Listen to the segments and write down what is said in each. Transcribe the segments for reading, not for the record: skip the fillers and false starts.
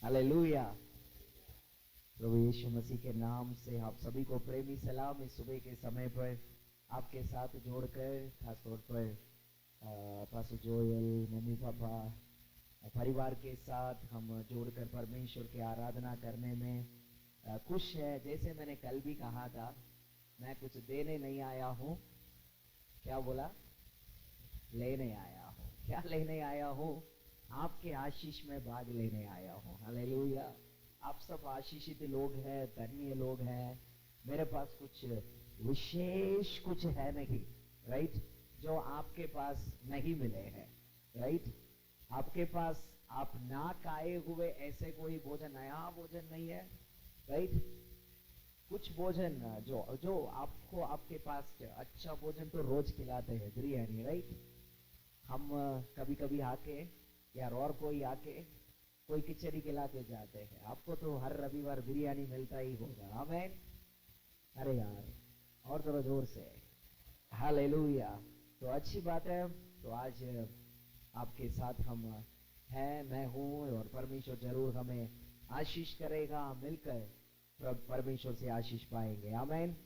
Hallelujah. प्रभु यीशु मसीह के नाम से आप सभी को प्रेमी सलाम। इस सुबह के समय पर आपके साथ जोड़कर खासतौर पर पास्टर जोयल, मम्मी पापा, परिवार के साथ हम जोड़कर परमेश्वर की आराधना करने में खुश है। जैसे मैंने कल भी कहा था, मैं कुछ देने नहीं आया हूँ। क्या बोला? लेने आया हूँ। क्या लेने आया हूँ? आपके आशीष में भाग लेने आया हूँ। हालेलुया। आप सब आशीषित लोग हैं, धन्य लोग हैं। मेरे पास कुछ विशेष कुछ है नहीं, राइट, जो आपके पास नहीं मिले हैं, राइट। आपके पास आप ना खाए हुए ऐसे कोई भोजन, नया भोजन नहीं है, राइट। कुछ भोजन जो जो आपको आपके पास अच्छा भोजन तो रोज खिलाते हैं, बिरयानी, राइट। हम कभी कभी आके या और कोई आके कोई खिचड़ी खिला के जाते हैं। आपको तो हर रविवार बिरयानी मिलता ही होगा। आमीन। अरे यार, और थोड़ा जोर से हालेलुया। तो अच्छी बात है। तो आज आपके साथ हम हैं, मैं हूँ, और परमेश्वर जरूर हमें आशीष करेगा। मिलकर परमेश्वर से आशीष पाएंगे। आमीन।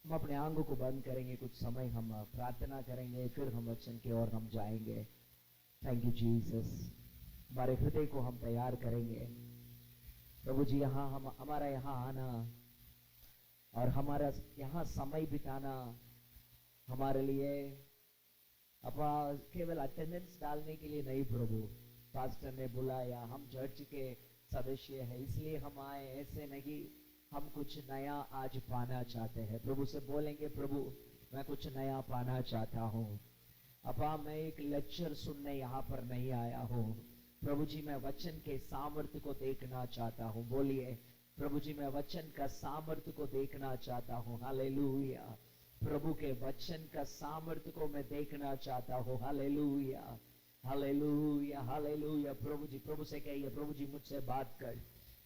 हम अपने आंखों को बंद करेंगे, कुछ समय हम प्रार्थना करेंगे, फिर हम वचन की ओर हम जाएंगे। Thank you Jesus. हमारे हृदय को हम तैयार करेंगे। प्रभु जी, यहाँ हम हमारा यहाँ आना और हमारा यहाँ समय बिताना हमारे लिए अपा केवल अटेंडेंस डालने के लिए नहीं प्रभु। पास्टर ने बुलाया, हम चर्च के सदस्य हैं इसलिए हम आए, ऐसे नहीं। हम कुछ नया आज पाना चाहते हैं। प्रभु से बोलेंगे, प्रभु मैं कुछ नया पाना चाहता हूँ। अपा मैं एक लेक्चर सुनने यहाँ पर नहीं आया हूँ। प्रभु जी मैं वचन के सामर्थ्य को देखना चाहता हूँ। बोलिए, प्रभु जी मैं वचन का सामर्थ्य को देखना चाहता हूँ। हालेलुया। प्रभु के वचन का सामर्थ्य को मैं देखना चाहता हूँ। Hallelujah, hallelujah, hallelujah. प्रभु जी, प्रभु से कहिए, प्रभु जी मुझसे बात कर,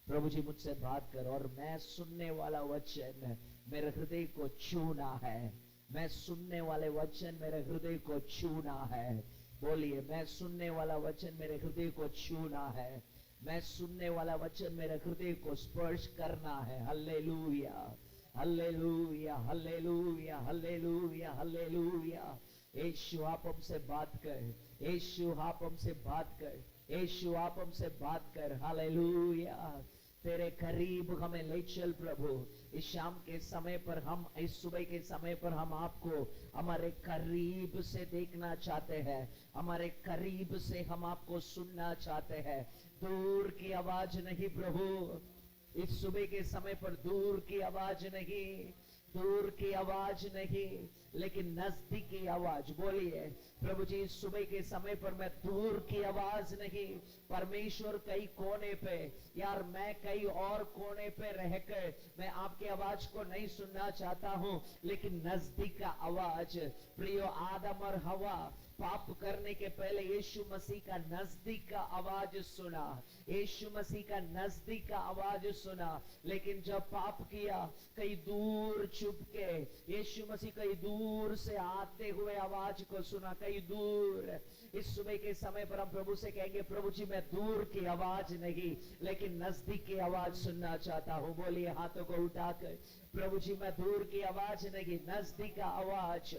प्रभु जी मुझसे बात कर। और मैं सुनने वाला वचन मेरे हृदय को छूना है। मैं सुनने वाले वचन मेरे हृदय को छूना है। बोलिए, मैं सुनने वाला वचन मेरे हृदय को छूना है। मैं सुनने वाला वचन मेरे हृदय को स्पर्श करना है। Hallelujah, hallelujah, hallelujah, hallelujah, hallelujah. यीशु आप हमसे बात कर, यीशु आप हमसे बात कर, यीशु आप हमसे बात कर। हालेलुया। तेरे करीब हमें ले चल प्रभु। इस शाम के समय पर हम, इस सुबह के समय पर हम आपको हमारे करीब से देखना चाहते हैं। हमारे करीब से हम आपको सुनना चाहते हैं। दूर की आवाज नहीं प्रभु। इस सुबह के समय पर दूर की आवाज नहीं, दूर की आवाज नहीं, लेकिन नजदीक की आवाज। बोलिए, प्रभु जी इस सुबह के समय पर मैं दूर की आवाज नहीं, परमेश्वर कई कोने पे, यार मैं कई और कोने पे रहकर मैं आपकी आवाज को नहीं सुनना चाहता हूं, लेकिन नजदीक का आवाज। प्रियो, आदम और हवा पाप करने के पहले यीशु मसीह का नजदीक का आवाज सुना, यीशु मसीह का नजदीक का आवाज सुना। लेकिन जब पाप किया, कहीं दूर छुप के यीशु मसीह कहीं दूर से आते हुए आवाज को सुना, कहीं दूर। इस सुबह के समय पर हम प्रभु से कहेंगे, प्रभु जी मैं दूर की आवाज नहीं, लेकिन नजदीक की आवाज सुनना चाहता हूँ। बोलिए हाथों को उठाकर, प्रभु जी मैं दूर की आवाज नहीं, नजदीक का आवाज।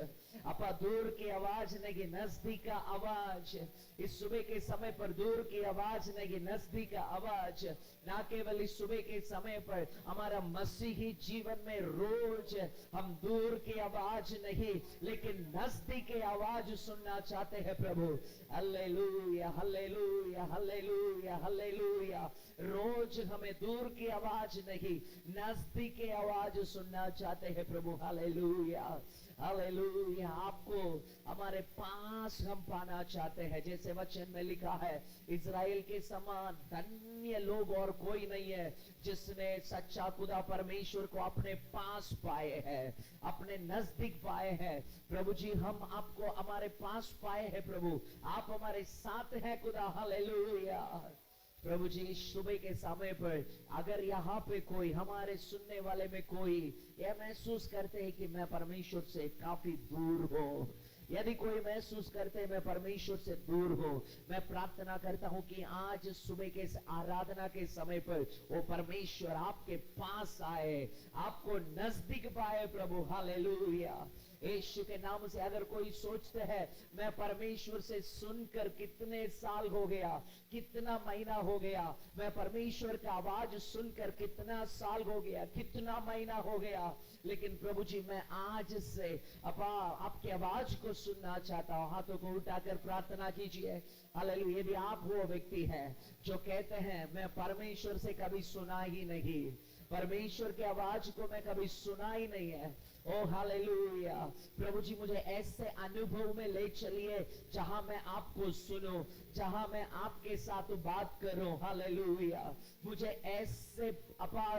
अपा दूर की आवाज नहीं, नजदीक का आवाज। इस सुबह के समय पर दूर की आवाज नहीं, नजदीक का आवाज। ना केवल इस सुबह के समय पर, हमारा मसीही जीवन में रोज हम दूर की आवाज नहीं, लेकिन नजदीक की आवाज सुनना चाहते हैं प्रभु। Hallelujah, hallelujah, hallelujah, hallelujah. रोज हमें दूर की आवाज नहीं, नजदीक की आवाज सुनना चाहते हैं प्रभु। Hallelujah, hallelujah. आपको हमारे पास हम पाना चाहते हैं। जैसे वचन में लिखा है, इजराइल के समान धन्य लोग और कोई नहीं है जिसने सच्चा खुदा परमेश्वर को अपने पास पाए हैं, अपने नजदीक पाए हैं। प्रभु जी हम आपको हमारे पास पाए हैं प्रभु। आप हमारे साथ हैं खुदा। हालेलुया। प्रभु जी इस सुबह के समय पर अगर यहाँ पे कोई, हमारे सुनने वाले में कोई यह महसूस करते हैं कि मैं परमेश्वर से काफी दूर हूँ, यदि कोई महसूस करते मैं परमेश्वर से दूर हूं, मैं प्रार्थना करता हूं कि आज सुबह के आराधना के समय पर वो परमेश्वर आपके पास आए, आपको नजदीक पाए प्रभु। हालेलुया। यीशु के नाम से अगर कोई सोचते हैं मैं परमेश्वर से सुनकर कितने साल हो गया, कितना महीना हो गया, मैं परमेश्वर का आवाज सुनकर कितना साल हो गया, कितना महीना हो गया, लेकिन प्रभु जी मैं आज से आपकी आवाज को सुनना चाहता हूं, हाथों को उठाकर प्रार्थना कीजिए। हालेलुया। यदि आप वो व्यक्ति है जो कहते हैं मैं परमेश्वर से कभी सुना ही नहीं, परमेश्वर की आवाज को मैं कभी सुना ही नहीं है, ओ हालेलुया, प्रभु जी मुझे ऐसे अनुभव में ले चलिए जहां मैं आपको सुनूं, जहां मैं आपके साथ बात करूं। हालेलुया। मुझे ऐसे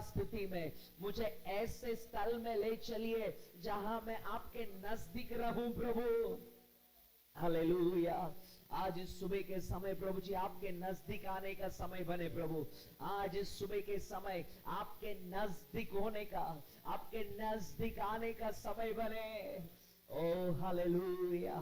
स्थिति में, मुझे ऐसे स्थल में ले चलिए जहां मैं आपके नजदीक रहूं प्रभु। हालेलुया। आज इस सुबह के समय प्रभु जी आपके नजदीक आने का समय बने प्रभु। आज इस सुबह के समय आपके नजदीक होने का, आपके नजदीक आने का समय बने। ओ हालेलुया,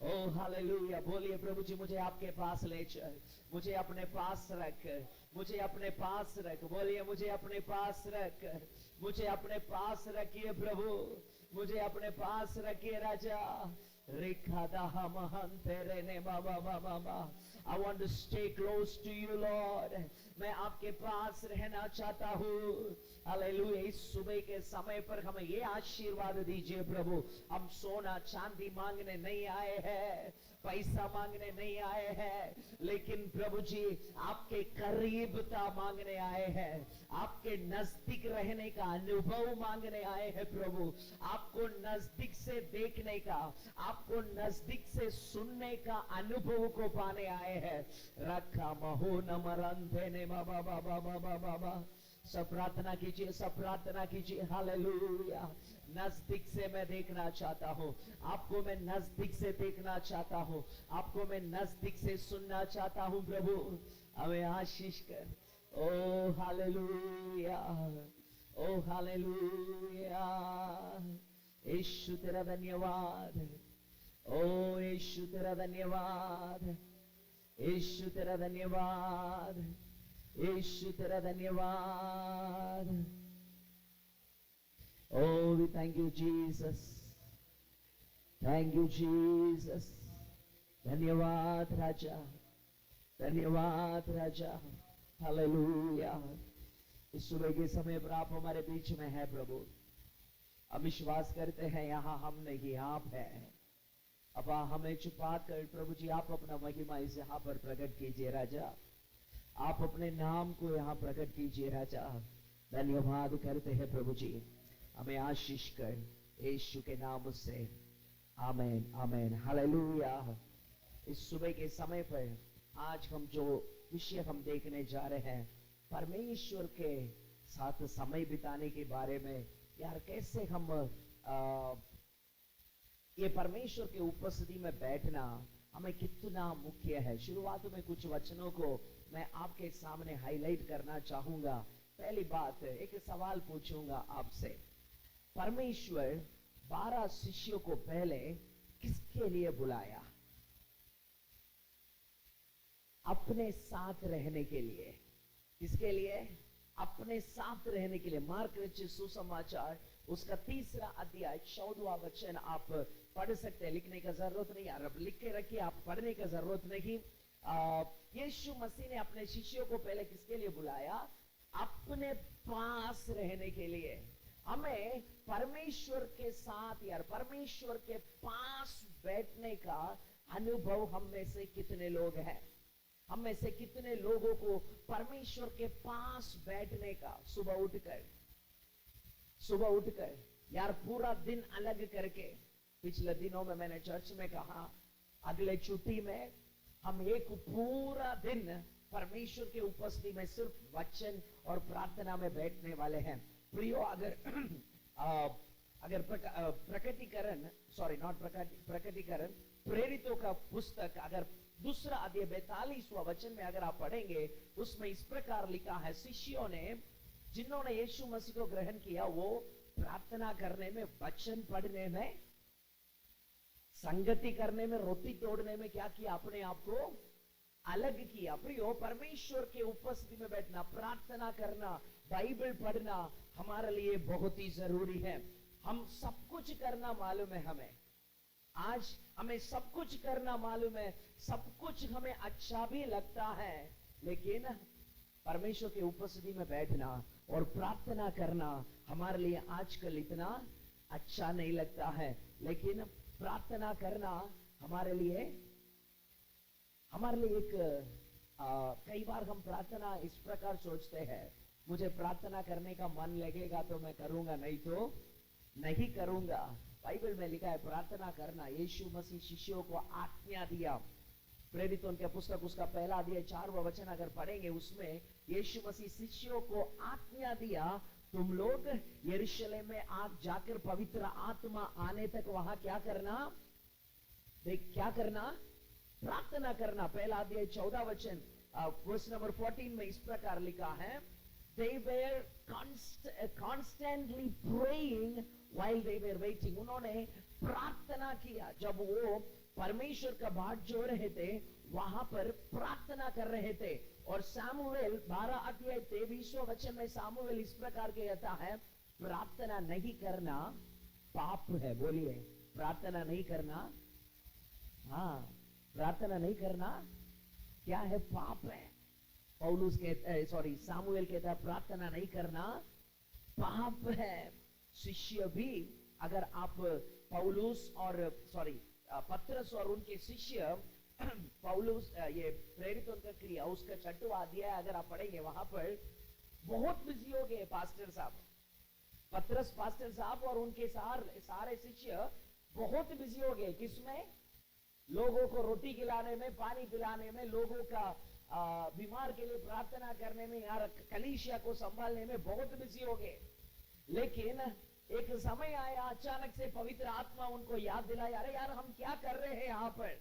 ओ हालेलुया। बोलिए प्रभु जी मुझे आपके पास ले चल, मुझे अपने पास रख, मुझे अपने पास रख। बोलिए मुझे अपने पास रख, मुझे अपने पास रखिए प्रभु, मुझे अपने पास रखिए राजा। I want to stay close to you, Lord. मैं आपके पास रहना चाहता हूँ। हालेलुया। इस सुबह के समय पर हमें ये आशीर्वाद दीजिए प्रभु, हम सोना चांदी मांगने नहीं आए हैं, पैसा मांगने नहीं आए हैं, लेकिन प्रभु जी आपके करीबता मांगने आए हैं, आपके नजदीक रहने का अनुभव मांगने आए हैं प्रभु, आपको नजदीक से देखने का, आपको नजदीक से सुनने का अनुभव को पाने आए हैं। रखा महो नमरंधे ने बाबा बाबा बाबा बाबा। सब प्रार्थना कीजिए, सब प्रार्थना कीजिए। हालेलुया। नजदीक से मैं देखना चाहता हूँ आपको, मैं नजदीक से देखना चाहता हूँ आपको, मैं नजदीक से सुनना चाहता हूँ प्रभु, हमें आशीष कर। ओ हालेलुया, ओ हालेलुया। यीशु तेरा धन्यवाद, ओ यीशु तेरा धन्यवाद, यीशु तेरा धन्यवाद, यीशु तेरा धन्यवाद। Oh, we thank you, Jesus. Thank you, Jesus. धन्यवाद राजा, धन्यवाद राजा। हालेलुया। इस सुबह के समय पर आप हमारे बीच में है प्रभु, हम विश्वास करते हैं यहाँ हम नहीं, आप हैं। अब हमें छुपा कर प्रभु जी आप अपना महिमा इस यहाँ पर प्रकट कीजिए राजा, आप अपने नाम को यहाँ प्रकट कीजिए राजा। धन्यवाद करते हैं प्रभु जी, हमें आशीष कर यीशु के नाम से। आमीन, आमीन। हालेलुया। इस सुबह के समय पर आज हम जो विषय हम देखने जा रहे हैं, परमेश्वर के साथ समय बिताने के बारे में। यार कैसे हम ये परमेश्वर के उपस्थिति में बैठना हमें कितना मुख्य है। शुरुआत में कुछ वचनों को मैं आपके सामने हाईलाइट करना चाहूंगा। पहली बात, एक सवाल पूछूंगा आपसे, परमेश्वर 12 शिष्यों को पहले किसके लिए बुलाया? अपने साथ रहने के लिए। किसके लिए? अपने साथ रहने के लिए। मार्क रचित सुसमाचार उसका 3 अध्याय 14वां वचन आप पढ़ सकते हैं, लिखने का जरूरत नहीं, यार लिख के रखिए, आप पढ़ने का जरूरत नहीं। यीशु मसीह ने अपने शिष्यों को पहले किसके लिए बुलाया? अपने पास रहने के लिए। हमें परमेश्वर के साथ, यार परमेश्वर के पास बैठने का अनुभव हम में से कितने लोग हैं? हम में से कितने लोगों को परमेश्वर के पास बैठने का, सुबह उठकर यार पूरा दिन अलग करके, पिछले दिनों में मैंने चर्च में कहा अगले छुट्टी में हम एक पूरा दिन परमेश्वर के उपस्थिति में सिर्फ वचन और प्रार्थना में बैठने वाले हैं। प्रियो, अगर प्रकटीकरण, सॉरी नॉट प्रकटीकरण, प्रेरितों का पुस्तक अगर 2 अध्याय 42वां वचन में अगर आप पढ़ेंगे, उसमें इस प्रकार लिखा है, शिष्यों ने जिन्होंने यीशु मसीह को ग्रहण किया वो प्रार्थना करने में, वचन पढ़ने में संगति करने में, रोटी तोड़ने में क्या किया? अपने आप को अलग किया। प्रियो, परमेश्वर के उपस्थिति में बैठना, प्रार्थना करना, बाइबल पढ़ना हमारे लिए बहुत ही जरूरी है। हम सब कुछ करना मालूम है हमें, आज हमें सब कुछ करना मालूम है, सब कुछ हमें अच्छा भी लगता है, लेकिन परमेश्वर के उपस्थिति में बैठना और प्रार्थना करना हमारे लिए आजकल इतना अच्छा नहीं लगता है। लेकिन प्रार्थना करना हमारे लिए एक कई बार हम प्रार्थना इस प्रकार सोचते हैं, मुझे प्रार्थना करने का मन लगेगा तो मैं करूंगा, नहीं तो नहीं करूंगा। बाइबल में लिखा है प्रार्थना करना, यीशु मसीह शिष्यों को आज्ञा दिया। प्रेरितों के पुस्तक उसका पहला अध्याय 4वां वचन अगर पढ़ेंगे, उसमें यीशु मसीह शिष्यों को आज्ञा दिया, तुम लोग यरूशलेम में आप जाकर पवित्र आत्मा आने तक वहां क्या करना? देख क्या करना? प्रार्थना करना। पहला अध्याय 14 वचन वर्स नंबर 14 में इस प्रकार लिखा है, they were constantly praying while they were waiting. उन्होंने प्रार्थना किया, जब वो परमेश्वर का बाट जो रहे थे वहां पर प्रार्थना कर रहे थे। और सामुएल 12 अध्याय 23वां वचन में सामुएल इस प्रकार कहता है, प्रार्थना नहीं करना पाप है। बोलिए, प्रार्थना नहीं करना, हाँ, प्रार्थना नहीं करना क्या है? पाप है। पौलुस कहता है, सॉरी, सामुएल कहता है प्रार्थना नहीं करना पाप है। शिष्य भी, अगर आप पौलुस और पत्रस और उनके शिष्य पौलुस, ये प्रेरितों का क्रिया उसका 6वां अध्याय अगर आप पढ़ेंगे, वहां पर बहुत बिजी हो गए पास्टर साहब, पत्रस पास्टर साहब और उनके सारे शिष्य बहुत बिजी हो गए। किसमें? लोगों को रोटी खिलाने में, पानी पिलाने में, लोगों का बीमार के लिए प्रार्थना करने में, यार कलीसिया को संभालने में बहुत बिजी हो गए। लेकिन एक समय आया, अचानक से पवित्र आत्मा उनको याद दिलाया, अरे यार हम क्या कर रहे हैं यहाँ पर?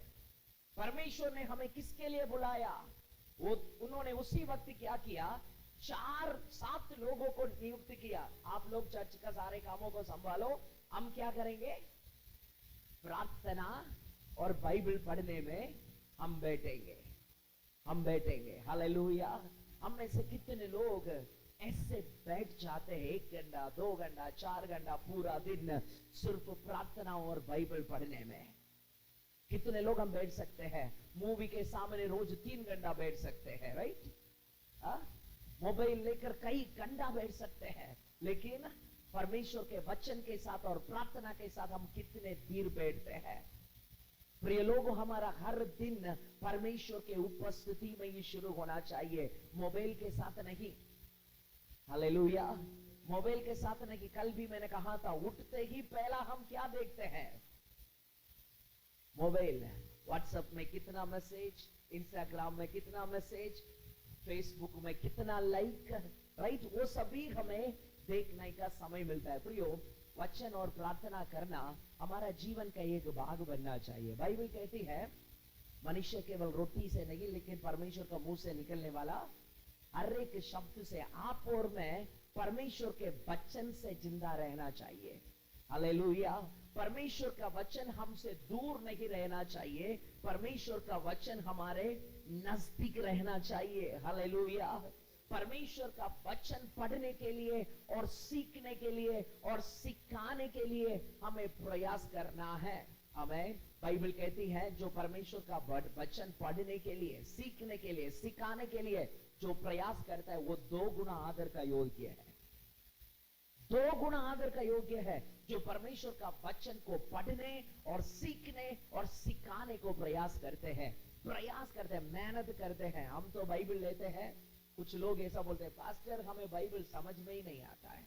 परमेश्वर ने हमें किसके लिए बुलाया? वो उन्होंने उसी वक्त क्या किया? 4-7 लोगों को नियुक्त किया, आप लोग चर्च का सारे कामों को संभालो, हम क्या करेंगे? प्रार्थना और बाइबल पढ़ने में हम बैठेंगे। हालेलुया। हम में से कितने लोग ऐसे बैठ जाते हैं 1 घंटा, 2 घंटा, 4 घंटा पूरा दिन सिर्फ प्रार्थना और बाइबल पढ़ने में? कितने लोग हम बैठ सकते हैं? मूवी के सामने रोज 3 घंटा बैठ सकते हैं, राइट? मोबाइल लेकर कई घंटा बैठ सकते हैं, लेकिन परमेश्वर के वचन के साथ और प्रार्थना के साथ हम कितने देर बैठते हैं? प्रिय लोगों, हमारा हर दिन परमेश्वर के उपस्थिति में ही शुरू होना चाहिए, मोबाइल के साथ नहीं। हालेलुया। मोबाइल के साथ नहीं। कल भी मैंने कहा था, उठते ही पहला हम क्या देखते हैं? मोबाइल। व्हाट्सएप में कितना मैसेज, इंस्टाग्राम में कितना मैसेज, फेसबुक में कितना लाइक, राइट? वो सभी हमें देखने का समय मिलता है। प्रियो, वचन और प्रार्थना करना हमारा जीवन का एक भाग बनना चाहिए। बाइबल कहती है, मनुष्य केवल रोटी से नहीं, लेकिन परमेश्वर का मुंह से निकलने वाला हर एक शब्द से, आप और मैं परमेश्वर के वचन से जिंदा रहना चाहिए। हालेलुया। परमेश्वर का वचन हमसे दूर नहीं रहना चाहिए, परमेश्वर का वचन हमारे नजदीक रहना चाहिए। हालेलुया। परमेश्वर का वचन पढ़ने के लिए और सीखने के लिए और सिखाने के लिए हमें प्रयास करना है। हमें बाइबल कहती है, जो परमेश्वर का वचन पढ़ने के लिए, सीखने के लिए, सिखाने के लिए जो प्रयास करता है, वो 2 गुना आदर का योग्य है। 2 गुना आदर का योग्य है। जो परमेश्वर का वचन को पढ़ने और सीखने और सिखाने को प्रयास करते हैं, मेहनत करते हैं। हम तो बाइबल लेते हैं, कुछ लोग ऐसा बोलते हैं, पास्टर हमें बाइबल समझ में ही नहीं आता है,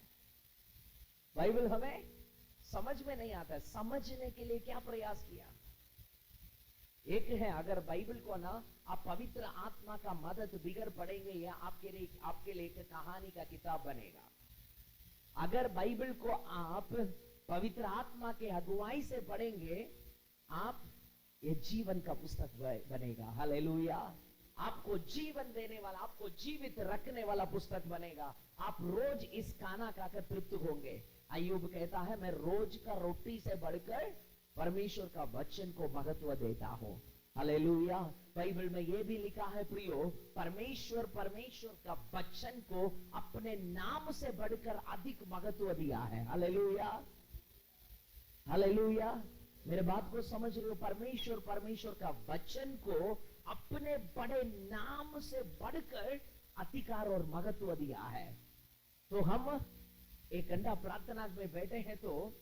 बाइबल हमें समझ में नहीं आता है। समझने के लिए क्या प्रयास किया? एक है, अगर बाइबल को ना आप पवित्र आत्मा का मदद बिगर पढ़ेंगे, या आपके लिए एक कहानी का किताब बनेगा। अगर बाइबल को आप पवित्र आत्मा के अगुवाई से पढ़ेंगे, आप ये जीवन का पुस्तक बनेगा। हालेलुया। आपको जीवन देने वाला, आपको जीवित रखने वाला पुस्तक बनेगा। आप रोज इस खाना खाकर तृप्त होंगे। अय्यूब कहता है, मैं रोज का रोटी से बढ़कर परमेश्वर का वचन को महत्व देता हूं। हालेलुया। बाइबल में यह भी लिखा है प्रियो, परमेश्वर का वचन को अपने नाम से बढ़कर अधिक महत्व दिया है। Hallelujah, hallelujah. मेरे बात को समझ रहे हो? परमेश्वर का वचन को अपने बड़े नाम से बढ़कर अधिकार और महत्व दिया है। तो हम एक घंटा प्रार्थना में बैठे हैं तो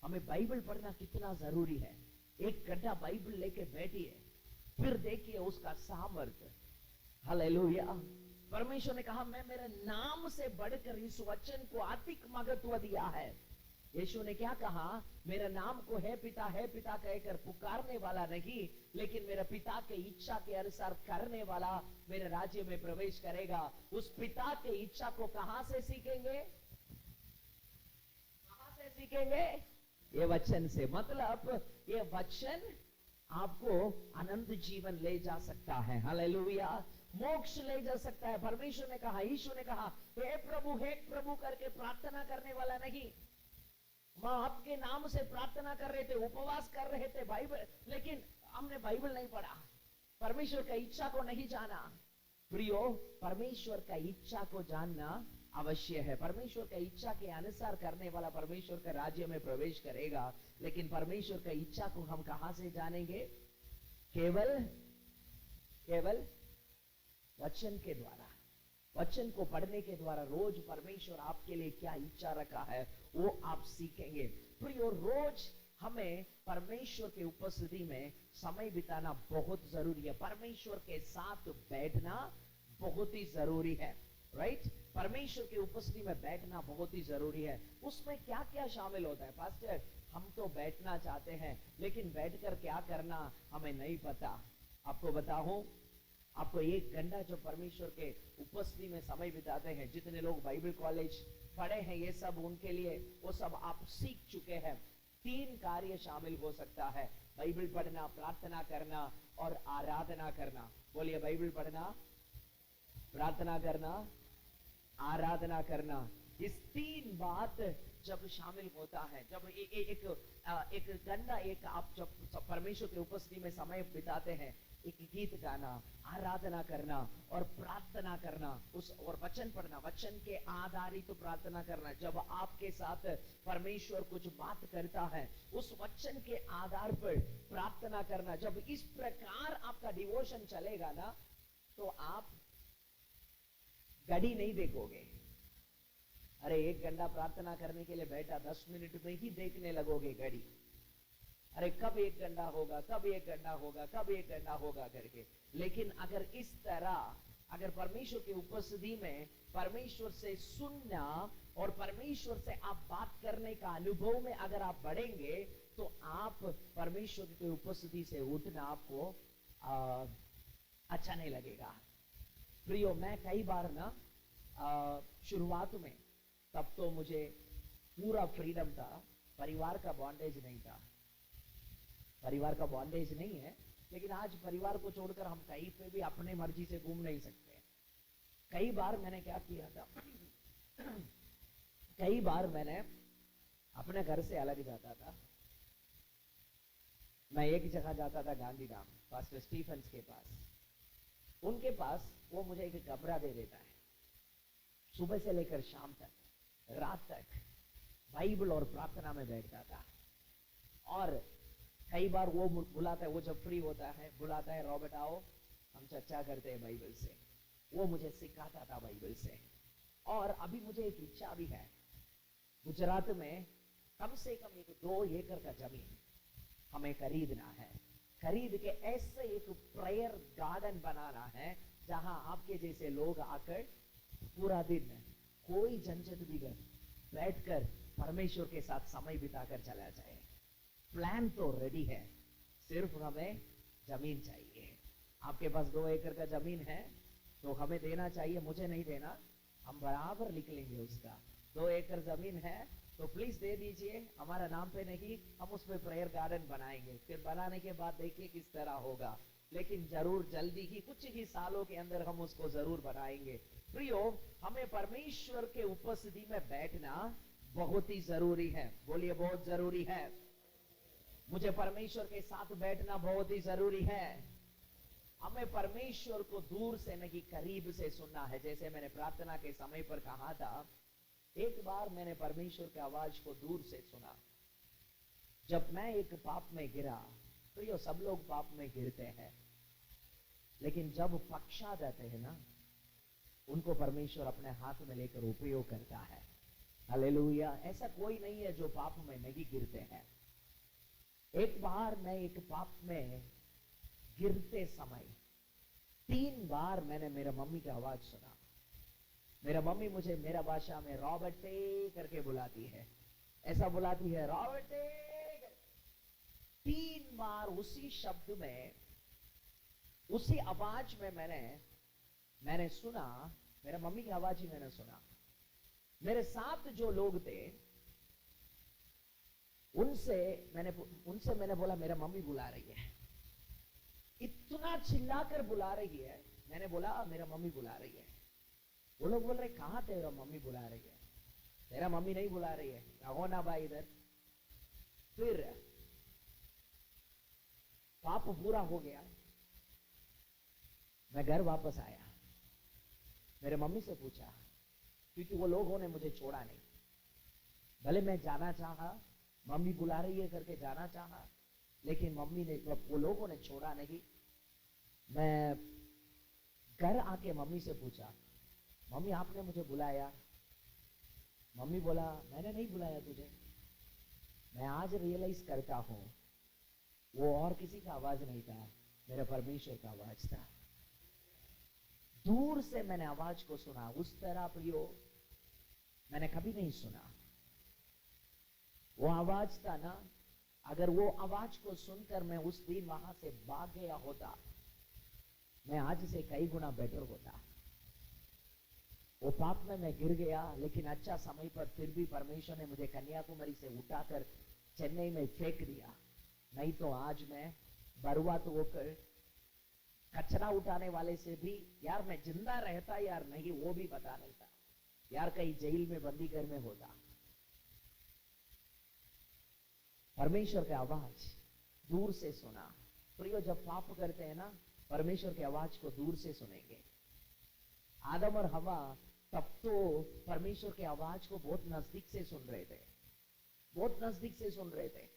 हमें बाइबल पढ़ना कितना जरूरी है। एक घंटा बाइबल लेके बैठिए, फिर देखिए उसका सामर्थ्य। हालेलुया। परमेश्वर ने कहा मैं मेरे नाम से बढ़कर इस वचन को अधिक महत्व दिया है। यीशु ने क्या कहा? मेरे नाम को है पिता कहकर पुकारने वाला नहीं, लेकिन मेरे पिता के इच्छा के अनुसार करने वाला मेरे राज्य में प्रवेश करेगा। उस पिता के इच्छा को कहां से सीखेंगे? कहां से सीखेंगे? ये वचन से। मतलब ये वचन आपको अनंत जीवन ले जा सकता है। हालेलुया। मोक्ष ले जा सकता है। परमेश्वर ने कहा, यीशु ने कहा, हे प्रभु करके प्रार्थना करने वाला नहीं। मां आपके नाम से प्रार्थना कर रहे थे, उपवास कर रहे थे, बाइबल, लेकिन हमने बाइबल नहीं पढ़ा, परमेश्वर का इच्छा को नहीं जाना। प्रियो, परमेश्वर का इच्छा को जानना अवश्य है। परमेश्वर का इच्छा के अनुसार करने वाला परमेश्वर के राज्य में प्रवेश करेगा। लेकिन परमेश्वर का इच्छा को हम कहां से जानेंगे? केवल वचन के द्वारा, वचन को पढ़ने के द्वारा। रोज परमेश्वर आपके लिए क्या इच्छा रखा है वो आप सीखेंगे। प्रियो, रोज हमें परमेश्वर के उपस्थिति में समय बिताना बहुत जरूरी है। परमेश्वर के साथ बैठना बहुत ही जरूरी है। राइट? परमेश्वर की उपस्थिति में बैठना बहुत ही जरूरी है। उसमें क्या क्या शामिल होता है? पास्टर, हम तो बैठना चाहते हैं, लेकिन बैठकर क्या करना हमें नहीं पता। आपको बताऊं, आपको एक घंटा जो परमेश्वर के उपस्थिति में समय बिताते हैं, जितने लोग बाइबल कॉलेज पढ़े हैं, ये सब उनके लिए वो सब आप सीख चुके हैं। 3 कार्य शामिल हो सकता है: बाइबल पढ़ना, प्रार्थना करना और आराधना करना। बोलिए, बाइबल पढ़ना, प्रार्थना करना, आराधना करना। इस 3 बात जब शामिल होता है, जब एक घंटा आप जब परमेश्वर के उपस्थिति में समय बिताते हैं, एक गीत गाना, आराधना करना और प्रार्थना करना, और वचन पढ़ना, वचन के आधारित तो प्रार्थना करना। जब आपके साथ परमेश्वर कुछ बात करता है, उस वचन के आधार पर प्रार्थना करना। जब इस प्रकार आपका डिवोशन चलेगा ना, तो आप घड़ी नहीं देखोगे। अरे 1 घंटा प्रार्थना करने के लिए बैठा, 10 मिनट में ही देखने लगोगे घड़ी। अरे कब 1 घंटा होगा, कब 1 घंटा होगा, कब 1 घंटा होगा करके। लेकिन अगर इस तरह, अगर परमेश्वर की उपस्थिति में परमेश्वर से सुनना और परमेश्वर से आप बात करने का अनुभव में अगर आप बढ़ेंगे, तो आप परमेश्वर की उपस्थिति से उठना आपको अच्छा नहीं लगेगा। प्रियो, मैं कई बार ना शुरुआत में, तब तो मुझे पूरा फ्रीडम था, परिवार का बॉन्डेज नहीं था। परिवार का बॉन्डेज नहीं है, लेकिन आज परिवार को छोड़कर हम कहीं पे भी अपने मर्जी से घूम नहीं सकते। कई बार मैंने क्या किया था, कई बार मैंने अपने घर से अलग जाता था। मैं एक जगह जाता था, गांधीधाम, पास्टर स्टीफन्स के पास। उनके पास वो मुझे एक कमरा दे देता है। सुबह से लेकर शाम तक, रात तक बाइबल और प्रार्थना में बैठता था। और कई बार वो बुलाता है, वो जब फ्री होता है बुलाता है, रॉबर्ट आओ हम चर्चा करते हैं बाइबल से। वो मुझे सिखाता था बाइबल से। और अभी मुझे एक इच्छा भी है, गुजरात में कम से कम 2 एकड़ का जमीन हमें खरीदना है। खरीद के ऐसे एक प्रेयर गार्डन बनाना है, जहां आपके जैसे लोग आकर पूरा दिन कोई झंझट बिगर बैठकर परमेश्वर के साथ समय बिताकर चला जाए। प्लान तो रेडी है, सिर्फ हमें जमीन चाहिए। आपके पास 2 एकड़ का जमीन है तो हमें देना चाहिए, मुझे नहीं देना, हम बराबर लिख लेंगे उसका। 2 एकड़ जमीन है तो प्लीज दे दीजिए, हमारा नाम पे नहीं, हम उसमें प्रेयर गार्डन बनाएंगे। फिर बनाने के बाद देखिए किस तरह होगा, लेकिन जरूर जल्दी ही, कुछ ही सालों के अंदर हम उसको जरूर बनाएंगे। प्रियो, हमें परमेश्वर के उपस्थिति में बैठना बहुत ही जरूरी है। बोलिए, बहुत जरूरी है। मुझे परमेश्वर के साथ बैठना बहुत ही जरूरी है। हमें परमेश्वर को दूर से नहीं करीब से सुनना है। जैसे मैंने प्रार्थना के समय पर कहा था, एक बार मैंने परमेश्वर की आवाज को दूर से सुना। जब मैं एक पाप में गिरा, तो ये सब लोग पाप में गिरते हैं, लेकिन जब पक्षात आते हैं ना, उनको परमेश्वर अपने हाथ में लेकर उपयोग करता है। हालेलुया। ऐसा कोई नहीं है जो पाप में नहीं गिरते हैं। एक बार मैं एक पाप में गिरते समय 3 बार मैंने मेरा मम्मी की आवाज सुना। मेरा मम्मी मुझे मेरा भाषा में रॉबर्टे करके बुलाती है, ऐसा बुलाती है, रॉबर्टे। 3 बार उसी शब्द में, उसी आवाज में मैंने सुना, मेरा मम्मी की आवाज ही मैंने सुना। मेरे साथ जो लोग थे उनसे मैंने बोला मेरा मम्मी बुला रही है। इतना चिल्लाकर बुला रही है। मैंने बोला मेरा मम्मी बुला रही है। वो लोग बोल रहे कहां तेरा मम्मी बुला रही है? तेरा मम्मी नहीं बुला रही है, रहो ना भाई इधर। फिर पाप पूरा हो गया, मैं घर वापस आया। मेरे मम्मी से पूछा, क्योंकि वो लोगों ने मुझे छोड़ा नहीं। भले मैं जाना चाहा, मम्मी बुला रही है करके जाना चाहा, लेकिन वो लोगों ने छोड़ा नहीं। मैं घर आके मम्मी से पूछा, मम्मी आपने मुझे बुलाया? मम्मी बोला मैंने नहीं बुलाया तुझे। मैं आज रियलाइज करता हूं वो और किसी का आवाज नहीं था, मेरा परमेश्वर का आवाज था। दूर से मैंने आवाज को सुना। उस तरह प्रियो मैंने कभी नहीं सुना। वो आवाज था ना, अगर वो आवाज को सुनकर मैं उस दिन वहां से भाग गया होता, मैं आज से कई गुना बेटर होता। वो पाप में मैं गिर गया, लेकिन अच्छा समय पर फिर भी परमेश्वर ने मुझे कन्याकुमारी से उठाकर चेन्नई में फेंक दिया। नहीं तो आज मैं बर्बाद होकर कचरा उठाने वाले से भी, यार मैं जिंदा रहता यार नहीं, वो भी पता नहीं था यार, कहीं जेल में बंदी घर में होता। परमेश्वर की आवाज दूर से सुना। प्रियो जब पाप करते हैं ना, परमेश्वर की आवाज को दूर से सुनेंगे। आदम और हवा तब तो परमेश्वर की आवाज को बहुत नजदीक से सुन रहे थे, बहुत नजदीक से सुन रहे थे।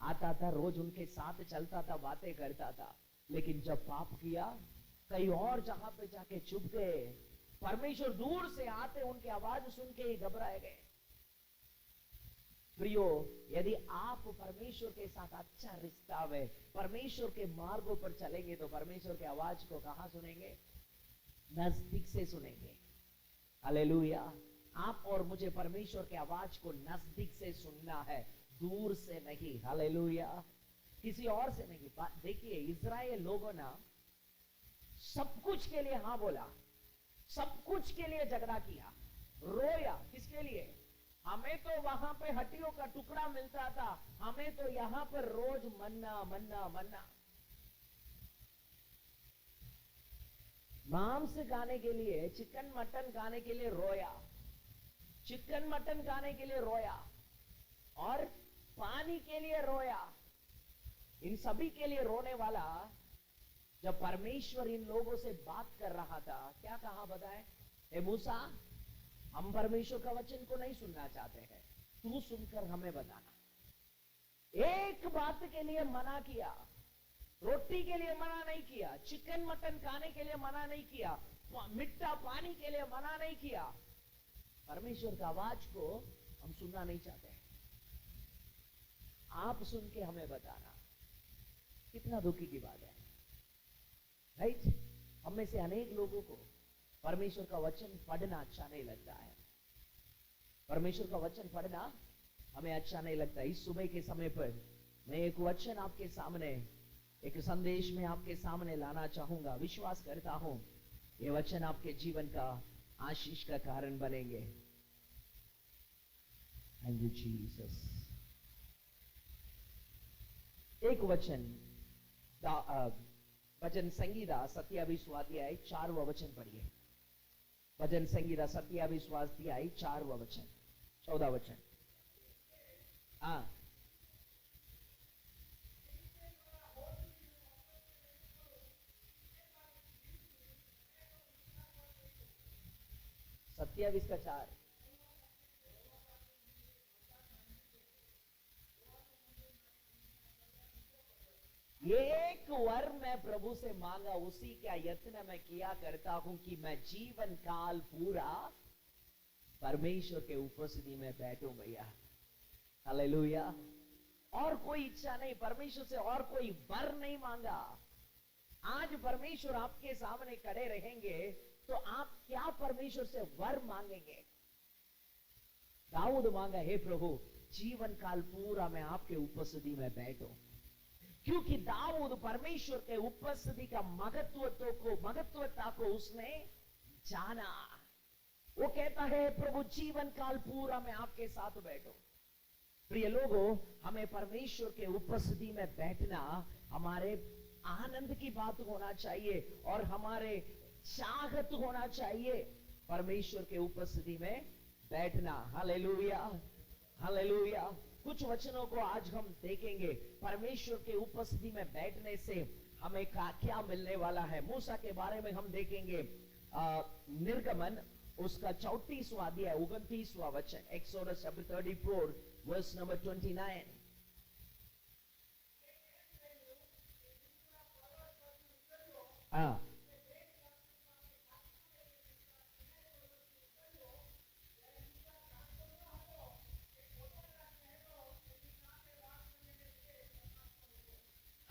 आता था, रोज उनके साथ चलता था, बातें करता था, लेकिन जब पाप किया कहीं और जगह पे जाके छुप गए। परमेश्वर दूर से आते उनकी आवाज सुन के ही घबराए गए। प्रियो यदि आप परमेश्वर के साथ अच्छा रिश्ता है, परमेश्वर के मार्गों पर चलेंगे, तो परमेश्वर की आवाज को कहां सुनेंगे? नजदीक से सुनेंगे। हालेलुया। आप और मुझे परमेश्वर की आवाज को नजदीक से सुनना है, दूर से नहीं। हालेलुया। किसी और से नहीं। देखिए इजराइल लोगों ने सब कुछ के लिए हाँ बोला, सब कुछ के लिए झगड़ा किया, रोया। किसके लिए? हमें तो वहां पे हड्डियों का टुकड़ा मिलता था, हमें तो यहां पर रोज मन्ना मन्ना मन्ना। मांस खाने के लिए, चिकन मटन खाने के लिए रोया, चिकन मटन खाने के लिए रोया, और पानी के लिए रोया। इन सभी के लिए रोने वाला जब परमेश्वर इन लोगों से बात कर रहा था, क्या कहा बताए? ए मूसा, हम परमेश्वर का वचन को नहीं सुनना चाहते हैं, तू सुनकर हमें बताना। एक बात के लिए मना किया, रोटी के लिए मना नहीं किया, चिकन मटन खाने के लिए मना नहीं किया, मिट्टा पानी के लिए मना नहीं किया। परमेश्वर का आवाज को हम सुनना नहीं चाहते। आप सुन के हमें बताना। कितना दुखी की बात है, राइट? हम में से अनेक लोगों को परमेश्वर का वचन पढ़ना अच्छा नहीं लगता है। परमेश्वर का वचन पढ़ना हमें अच्छा नहीं लगता। इस सुबह के समय पर मैं एक वचन आपके सामने, एक संदेश में आपके सामने लाना चाहूंगा। विश्वास करता हूं ये वचन आपके जीवन का आशीष का कारण बनेंगे। Thank you Jesus. एक वचन भजन संगीता 27 स्वाध्याय 4वां वचन पढ़िए। भजन संगीता 27 स्वाध्याय 4वां वचन, 14 वचन। हाँ, 27 का 4। एक वर मैं प्रभु से मांगा, उसी का यत्न मैं किया करता हूं कि मैं जीवन काल पूरा परमेश्वर के उपस्थिति में बैठूं भैया। हालेलुया। और कोई इच्छा नहीं, परमेश्वर से और कोई वर नहीं मांगा। आज परमेश्वर आपके सामने खड़े रहेंगे तो आप क्या परमेश्वर से वर मांगेंगे? दाऊद मांगा, हे प्रभु जीवन काल पूरा मैं आपके उपस्थिति में बैठूं, क्योंकि दाऊद परमेश्वर के उपस्थिति का महत्वता को उसने जाना। वो कहता है प्रभु जीवन काल पूरा मैं आपके साथ बैठूं। प्रिय लोगों, हमें परमेश्वर के उपस्थिति में बैठना हमारे आनंद की बात होना चाहिए और हमारे चाहत होना चाहिए परमेश्वर के उपस्थिति में बैठना। Hallelujah, hallelujah. कुछ वचनों को आज हम देखेंगे। परमेश्वर के उपस्थिति में बैठने से हमें क्या मिलने वाला है। मूसा के बारे में हम देखेंगे। निर्गमन उसका 34वां अध्याय 29वां वचन, एक्सोडस चैप्टर 34 वर्स नंबर 29। हाँ,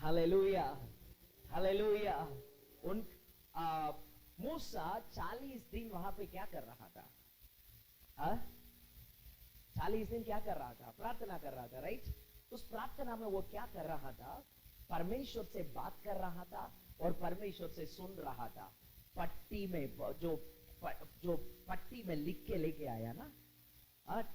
हालेलुया, हालेलुया। उन मूसा 40 दिन वहां पे क्या कर रहा था? 40 दिन क्या कर रहा था? प्रार्थना कर रहा था, राइट? उस प्रार्थना में वो क्या कर रहा था? परमेश्वर से बात कर रहा था और परमेश्वर से सुन रहा था। पट्टी में जो पट्टी में लिख के लेके आया ना,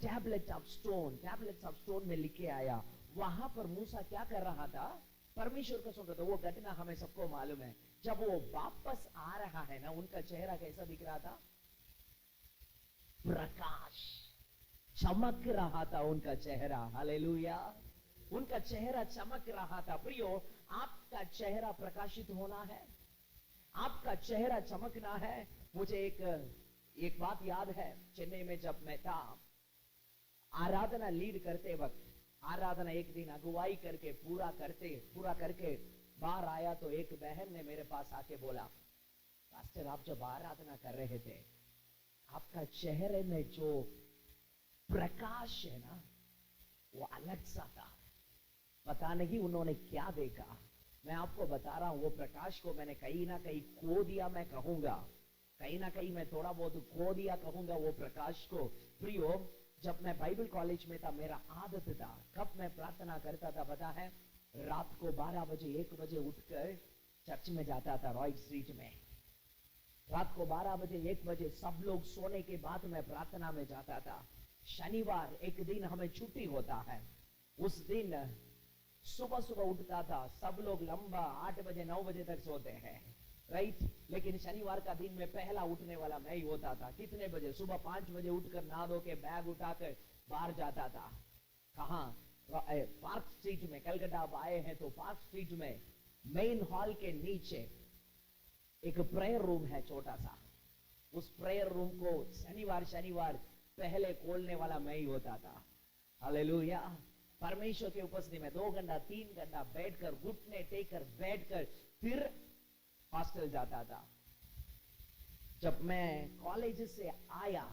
टैबलेट ऑफ स्टोन में लिख के आया। वहां पर मूसा क्या कर रहा था? परमेश्वर को सुन रहा था। वो घटना हमें सबको मालूम है। जब वो वापस आ रहा है ना, उनका चेहरा कैसा दिख रहा था? प्रकाश, चमक रहा था उनका चेहरा। हालेलुया, उनका चेहरा चमक रहा था। प्रियो, आपका चेहरा प्रकाशित होना है, आपका चेहरा चमकना है। मुझे एक बात याद है। चेन्नई में जब मैं था, आराधना लीड करते वक्त, आराधना एक दिन अगुवाई करके पूरा करके बाहर आया तो एक बहन ने मेरे पास आके बोला, पास्टर आप जब आराधना कर रहे थे, आपका चेहरे में जो प्रकाश है ना, वो अलग सा था। पता नहीं उन्होंने क्या देखा। मैं आपको बता रहा हूं, वो प्रकाश को मैंने कहीं ना कहीं खो दिया, मैं कहूंगा कहीं ना कहीं मैं थोड़ा बहुत खो दिया कहूंगा वो प्रकाश को। प्रियो, जब मैं बाइबल कॉलेज में था, मेरा आदत था, कब मैं प्रार्थना करता था पता है? रात को 12 बजे 1 बजे उठकर चर्च में जाता था, रॉय स्ट्रीट में। रात को 12 बजे 1 बजे सब लोग सोने के बाद मैं प्रार्थना में जाता था। शनिवार एक दिन हमें छुट्टी होता है, उस दिन सुबह सुबह उठता था। सब लोग लंबा 8 बजे 9 बजे तक सोते हैं, राइट? लेकिन शनिवार का दिन में पहला उठने वाला मैं ही होता था। कितने बजे? सुबह 5 बजे उठकर नहा धो के बैग उठाकर बाहर जाता था। कहाँ? पार्क स्ट्रीट में। कलकत्ता आप आए हैं तो पार्क स्ट्रीट में मेन हॉल के नीचे एक प्रेयर रूम है छोटा सा। उस प्रेयर रूम को शनिवार पहले खोलने वाला मैं ही होता था। हालेलुया। परमेश्वर के उपस्थिति में 2 घंटा 3 घंटा बैठकर, घुटने टेककर बैठकर फिर हॉस्टल जाता था। जब मैं कॉलेज से आया,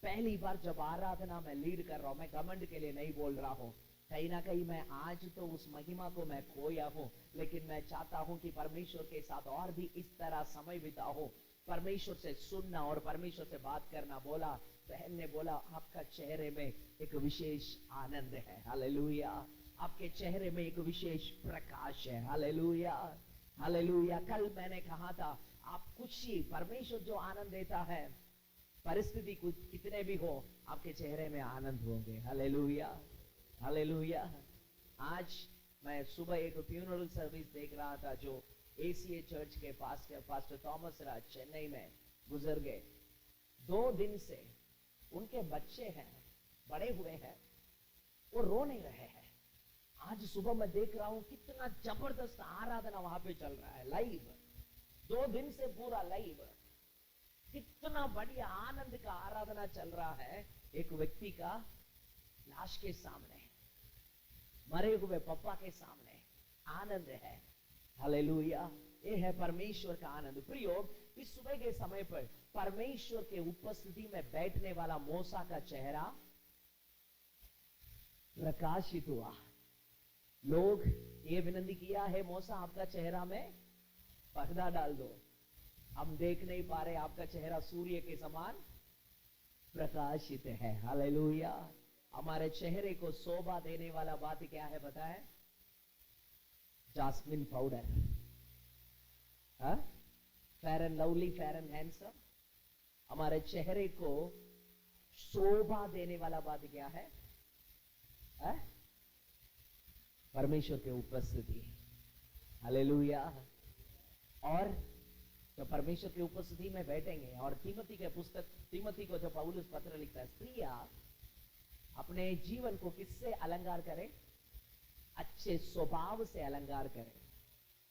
पहली बार जब आराधना में लीड कर रहा हूं, मैं घमंड के लिए नहीं बोल रहा हूं, कहीं ना कहीं मैं आज तो उस महिमा को मैं खोया हूं, लेकिन मैं चाहता हूं कि परमेश्वर के साथ और भी इस तरह समय बिताओ, परमेश्वर से सुनना और परमेश्वर से बात करना। बोला, बहन ने बोला, आपका चेहरे में एक विशेष आनंद है। हालेलुया। आपके चेहरे में एक विशेष प्रकाश है। Hallelujah, hallelujah. कल मैंने कहा था, आप खुशी, परमेश्वर जो आनंद देता है, परिस्थिति कुछ कितने भी हो, आपके चेहरे में आनंद होंगे। Hallelujah, hallelujah. आज मैं सुबह एक फ्यूनरल सर्विस देख रहा था, जो एसीए चर्च के पास्टर थॉमस राज चेन्नई में गुजर गए। 2 दिन से उनके बच्चे हैं, बड़े हुए हैं, वो रो नहीं रहे हैं। आज सुबह मैं देख रहा हूं कितना जबरदस्त आराधना वहां पे चल रहा है, लाइव। 2 दिन से पूरा लाइव। कितना इतना बढ़िया आनंद का आराधना चल रहा है, एक व्यक्ति का लाश के सामने, मरे हुए पापा के सामने आनंद है। हालेलुया, ये है परमेश्वर का आनंद। प्रियो, इस सुबह के समय पर परमेश्वर के उपस्थिति में बैठने वाला मूसा का चेहरा प्रकाशित हुआ। लोग ये विनती किया है, मूसा आपका चेहरा में पर्दा डाल दो, हम देख नहीं पा रहे, आपका चेहरा सूर्य के समान प्रकाशित है। हालेलुया, हमारे चेहरे को शोभा देने वाला बात क्या है पता है? Jasmine powder, fair and lovely, fair and handsome. हमारे चेहरे को शोभा देने वाला बात क्या है? परमेश्वर के उपस्थिति। हालेलुया। और तो परमेश्वर की उपस्थिति में बैठेंगे। और तीमोथी के पुस्तक, तीमोथी को जो पौलुस पत्र लिखता है, स्त्रियां अपने जीवन को किससे अलंकार करें? अच्छे स्वभाव से अलंकार करें,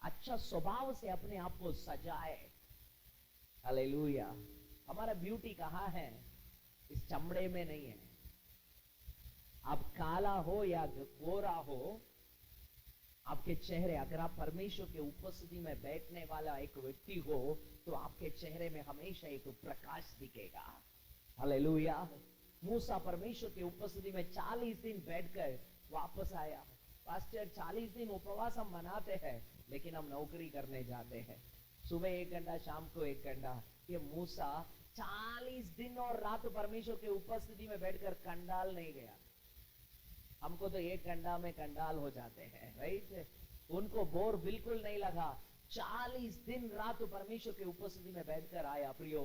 अच्छा स्वभाव से अपने आप को सजाए। हालेलुया। हमारा ब्यूटी कहाँ है? इस चमड़े में नहीं है। आप काला हो या गोरा हो, आपके चेहरे, अगर आप परमेश्वर के उपस्थिति में बैठने वाला एक व्यक्ति हो तो आपके चेहरे में हमेशा एक प्रकाश दिखेगा। हालेलुया। मूसा परमेश्वर के उपस्थिति में 40 दिन बैठकर वापस आया। पास्टर, 40 दिन उपवास हम मनाते हैं, लेकिन हम नौकरी करने जाते हैं, सुबह 1 घंटा, शाम को 1 घंटा। ये मूसा 40 दिन और रात परमेश्वर के उपस्थिति में बैठकर कंडाल नहीं गया। हमको तो 1 घंटा में कंडाल हो जाते हैं, राइट? उनको बोर बिल्कुल नहीं लगा। 40 दिन रात परमेश्वर के उपस्थिति में बैठकर आया। प्रियो,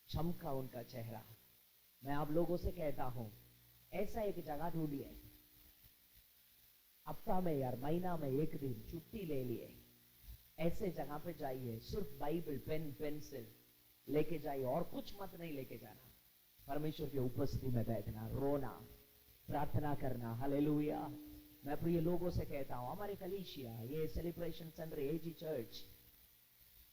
चमका उनका चेहरा। मैं आप लोगों से कहता हूं, ऐसा एक जगह ढूंढिए, हफ्ता में यार महीना में 1 दिन छुट्टी ले लिए, ऐसे जगह पे जाइए, सिर्फ बाइबल, पेन, पेंसिल लेके जाइए और कुछ मत नहीं लेके जाना। परमेश्वर की उपस्थिति में बैठना, रोना, प्रार्थना करना। हालेलुया। मैं प्रिय लोगों से कहता हूं, हमारे कलीसिया, ये सेलिब्रेशन सेंटर एजी चर्च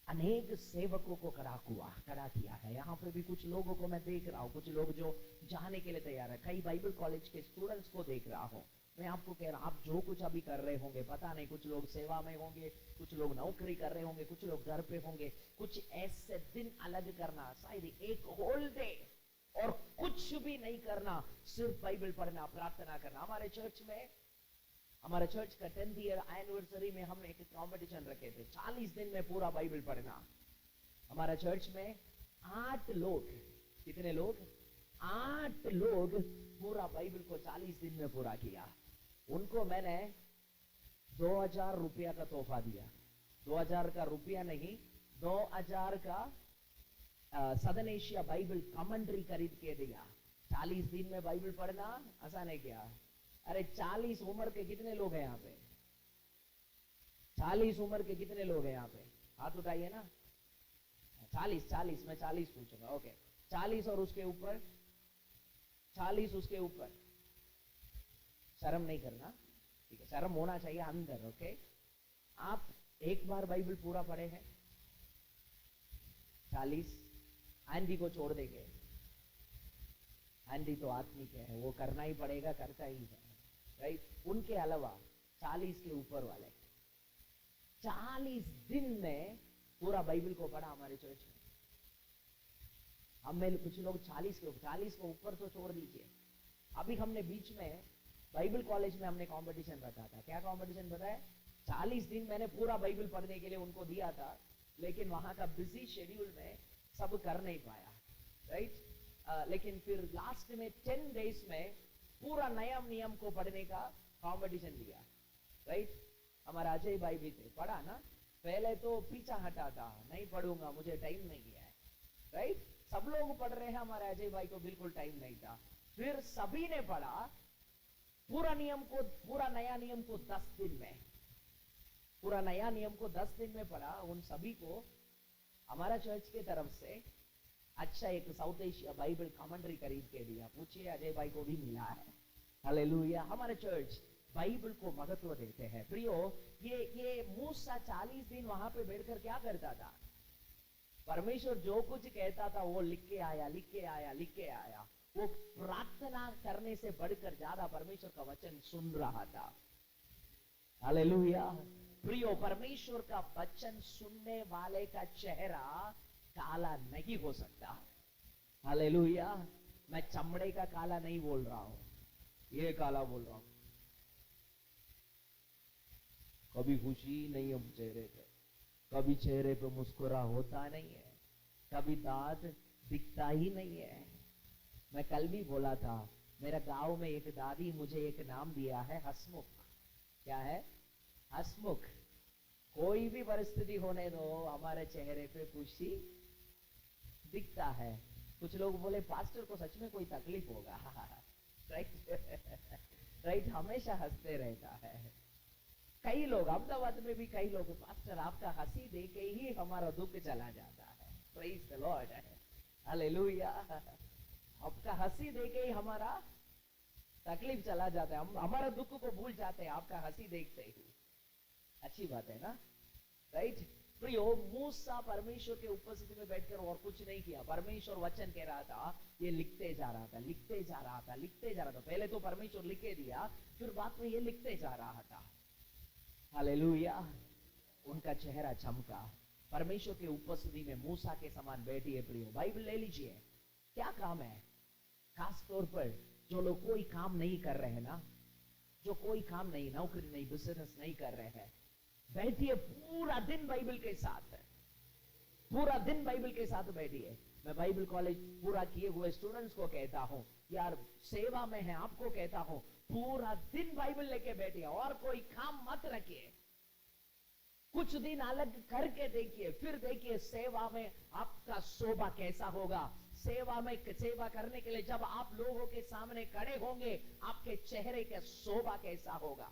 अनेक सेवकों को खड़ा किया है। यहाँ पे भी कुछ लोगों को मैं देख रहा हूँ, कुछ लोग जो जाने के लिए तैयार है। कई बाइबल कॉलेज के स्टूडेंट्स को देख रहा हूँ। मैं आपको कह रहा हूँ, आप जो कुछ अभी कर रहे होंगे, पता नहीं, कुछ लोग सेवा में होंगे, कुछ लोग नौकरी कर रहे होंगे, कुछ लोग घर पे होंगे। कुछ ऐसे दिन अलग करना, शायद एक होल डे और कुछ भी नहीं करना, सिर्फ बाइबल पढ़ना, प्रार्थना करना। हमारे चर्च में, हमारे चर्च का 10th ईयर एनिवर्सरी में हम एक कॉम्पिटिशन रखे थे, 40 दिन में पूरा बाइबल पढ़ना। हमारा चर्च में 8 लोग, कितने लोग? 8 लोग पूरा बाइबल को 40 दिन में पूरा किया। उनको मैंने 2000 रुपया का तोहफा दिया। 2000 का रुपया नहीं, 2000 का सदन एशिया बाइबल कमेंट्री खरीद के दिया। 40 दिन में बाइबल पढ़ना आसान है क्या? अरे 40 उम्र के कितने लोग हैं यहाँ पे? 40 उम्र के कितने लोग हैं यहाँ पे? हाथ उठाइए ना। 40 मैं 40 पूछूंगा। ओके, 40 और उसके ऊपर, 40 उसके ऊपर। शर्म नहीं करना, ठीक है? शर्म होना चाहिए अंदर। ओके, आप एक बार बाइबल पूरा पढ़े हैं? 40 आंधी को छोड़ देंगे। आंधी तो आत्मिक है, वो करना ही पड़ेगा, करता ही है, राइट? उनके अलावा 40 के ऊपर वाले 40 दिन में पूरा बाइबल को पढ़ा हमारे चर्च में। हम में कुछ लोग 40 को ऊपर तो छोड़ दीजिए। अभी हमने बीच में बाइबल कॉलेज में हमने कंपटीशन रखा था। क्या कंपटीशन पता है? 40 दिन मैंने पूरा बाइबल पढ़ने के लिए उनको दिया था, लेकिन वहां का बिजी शेड्यूल में सब कर नहीं पाया, राइट? लेकिन फिर लास्ट में 10 डेज में पूरा नया नियम को पढ़ने का कंपटीशन दिया, राइट? हमारा अजय भाई भी थे, पढ़ा ना? पहले तो पीछा हटा था, नहीं पढ़ूंगा, मुझे टाइम नहीं है, राइट? सब लोग पढ़ रहे हैं, हमारे अजय भाई को बिल्कुल टाइम नहीं था। फिर सभी ने पढ़ा पूरा नियम को, पूरा नया नियम को 10 दिन में, पूरा नया नियम को 10 दिन में पढ़ा। उन सभी को हमारा चर्च के तरफ से अच्छा एक साउथ एशिया बाइबल कमेंट्री खरीद के दिया। पूछिए, अजय भाई को भी मिला है। हालेलुया। हमारे चर्च बाइबल को महत्व देते हैं। प्रियो, ये मूसा 40 दिन वहां पे बैठकर क्या करता था? परमेश्वर जो कुछ कहता था वो लिख के आया, लिख के आया, लिख के आया। वो प्रार्थना करने से बढ़कर ज्यादा परमेश्वर का वचन सुन रहा था। हालेलुया। प्रियो, परमेश्वर का वचन सुनने वाले का चेहरा काला नहीं हो सकता। हालेलुया। मैं चमड़े का काला नहीं बोल रहा हूं, ये काला बोल रहा हूं। कभी खुशी नहीं हम चेहरे पे, कभी चेहरे पे मुस्कुरा होता नहीं है, कभी दांत दिखता ही नहीं है। मैं कल भी बोला था, मेरा गांव में एक दादी मुझे एक नाम दिया है, हसमुख। क्या है? हसमुख। कोई भी परिस्थिति होने दो, हमारे चेहरे पे खुशी दिखता है। कुछ लोग बोले पास्टर को सच में कोई तकलीफ होगा। राइट राइट, हमेशा हंसते रहता है। कई लोग अहमदाबाद में भी कई लोग, पास्टर आपका हंसी देख के ही हमारा दुख चला जाता है। Praise the Lord, hallelujah. आपका हंसी देख के ही हमारा तकलीफ चला जाता है, हम हमारा दुख को भूल जाते हैं आपका हंसी देखते ही। अच्छी बात है ना? राइट। प्रियो, मूसा परमेश्वर के उपस्थिति में बैठकर और कुछ नहीं किया। परमेश्वर वचन कह रहा था, ये लिखते जा रहा था, लिखते जा रहा था, लिखते जा रहा था। पहले तो परमेश्वर लिख के दिया, फिर बाद में ये लिखते जा रहा था। हालेलुया। उनका चेहरा चमका। परमेश्वर के उपस्थिति में मूसा के समान बैठिए। प्रियो, बाइबल ले लीजिए। क्या काम है? खास तौर पर जो लोग कोई काम नहीं कर रहे हैं ना, जो कोई काम नहीं, नौकरी नहीं, बिजनेस नहीं कर रहे हैं, बैठिए पूरा दिन बाइबल के साथ, पूरा दिन बाइबल के साथ बैठिए। मैं बाइबल कॉलेज पूरा किए हुए स्टूडेंट्स को कहता हूं, यार सेवा में है, आपको कहता हूं, पूरा दिन बाइबल लेके बैठिए और कोई काम मत रखिए। कुछ दिन अलग करके देखिए, फिर देखिए सेवा में आपका शोभा कैसा होगा। सेवा में सेवा करने के लिए जब आप लोगों के सामने खड़े होंगे, आपके चेहरे का शोभा कैसा होगा।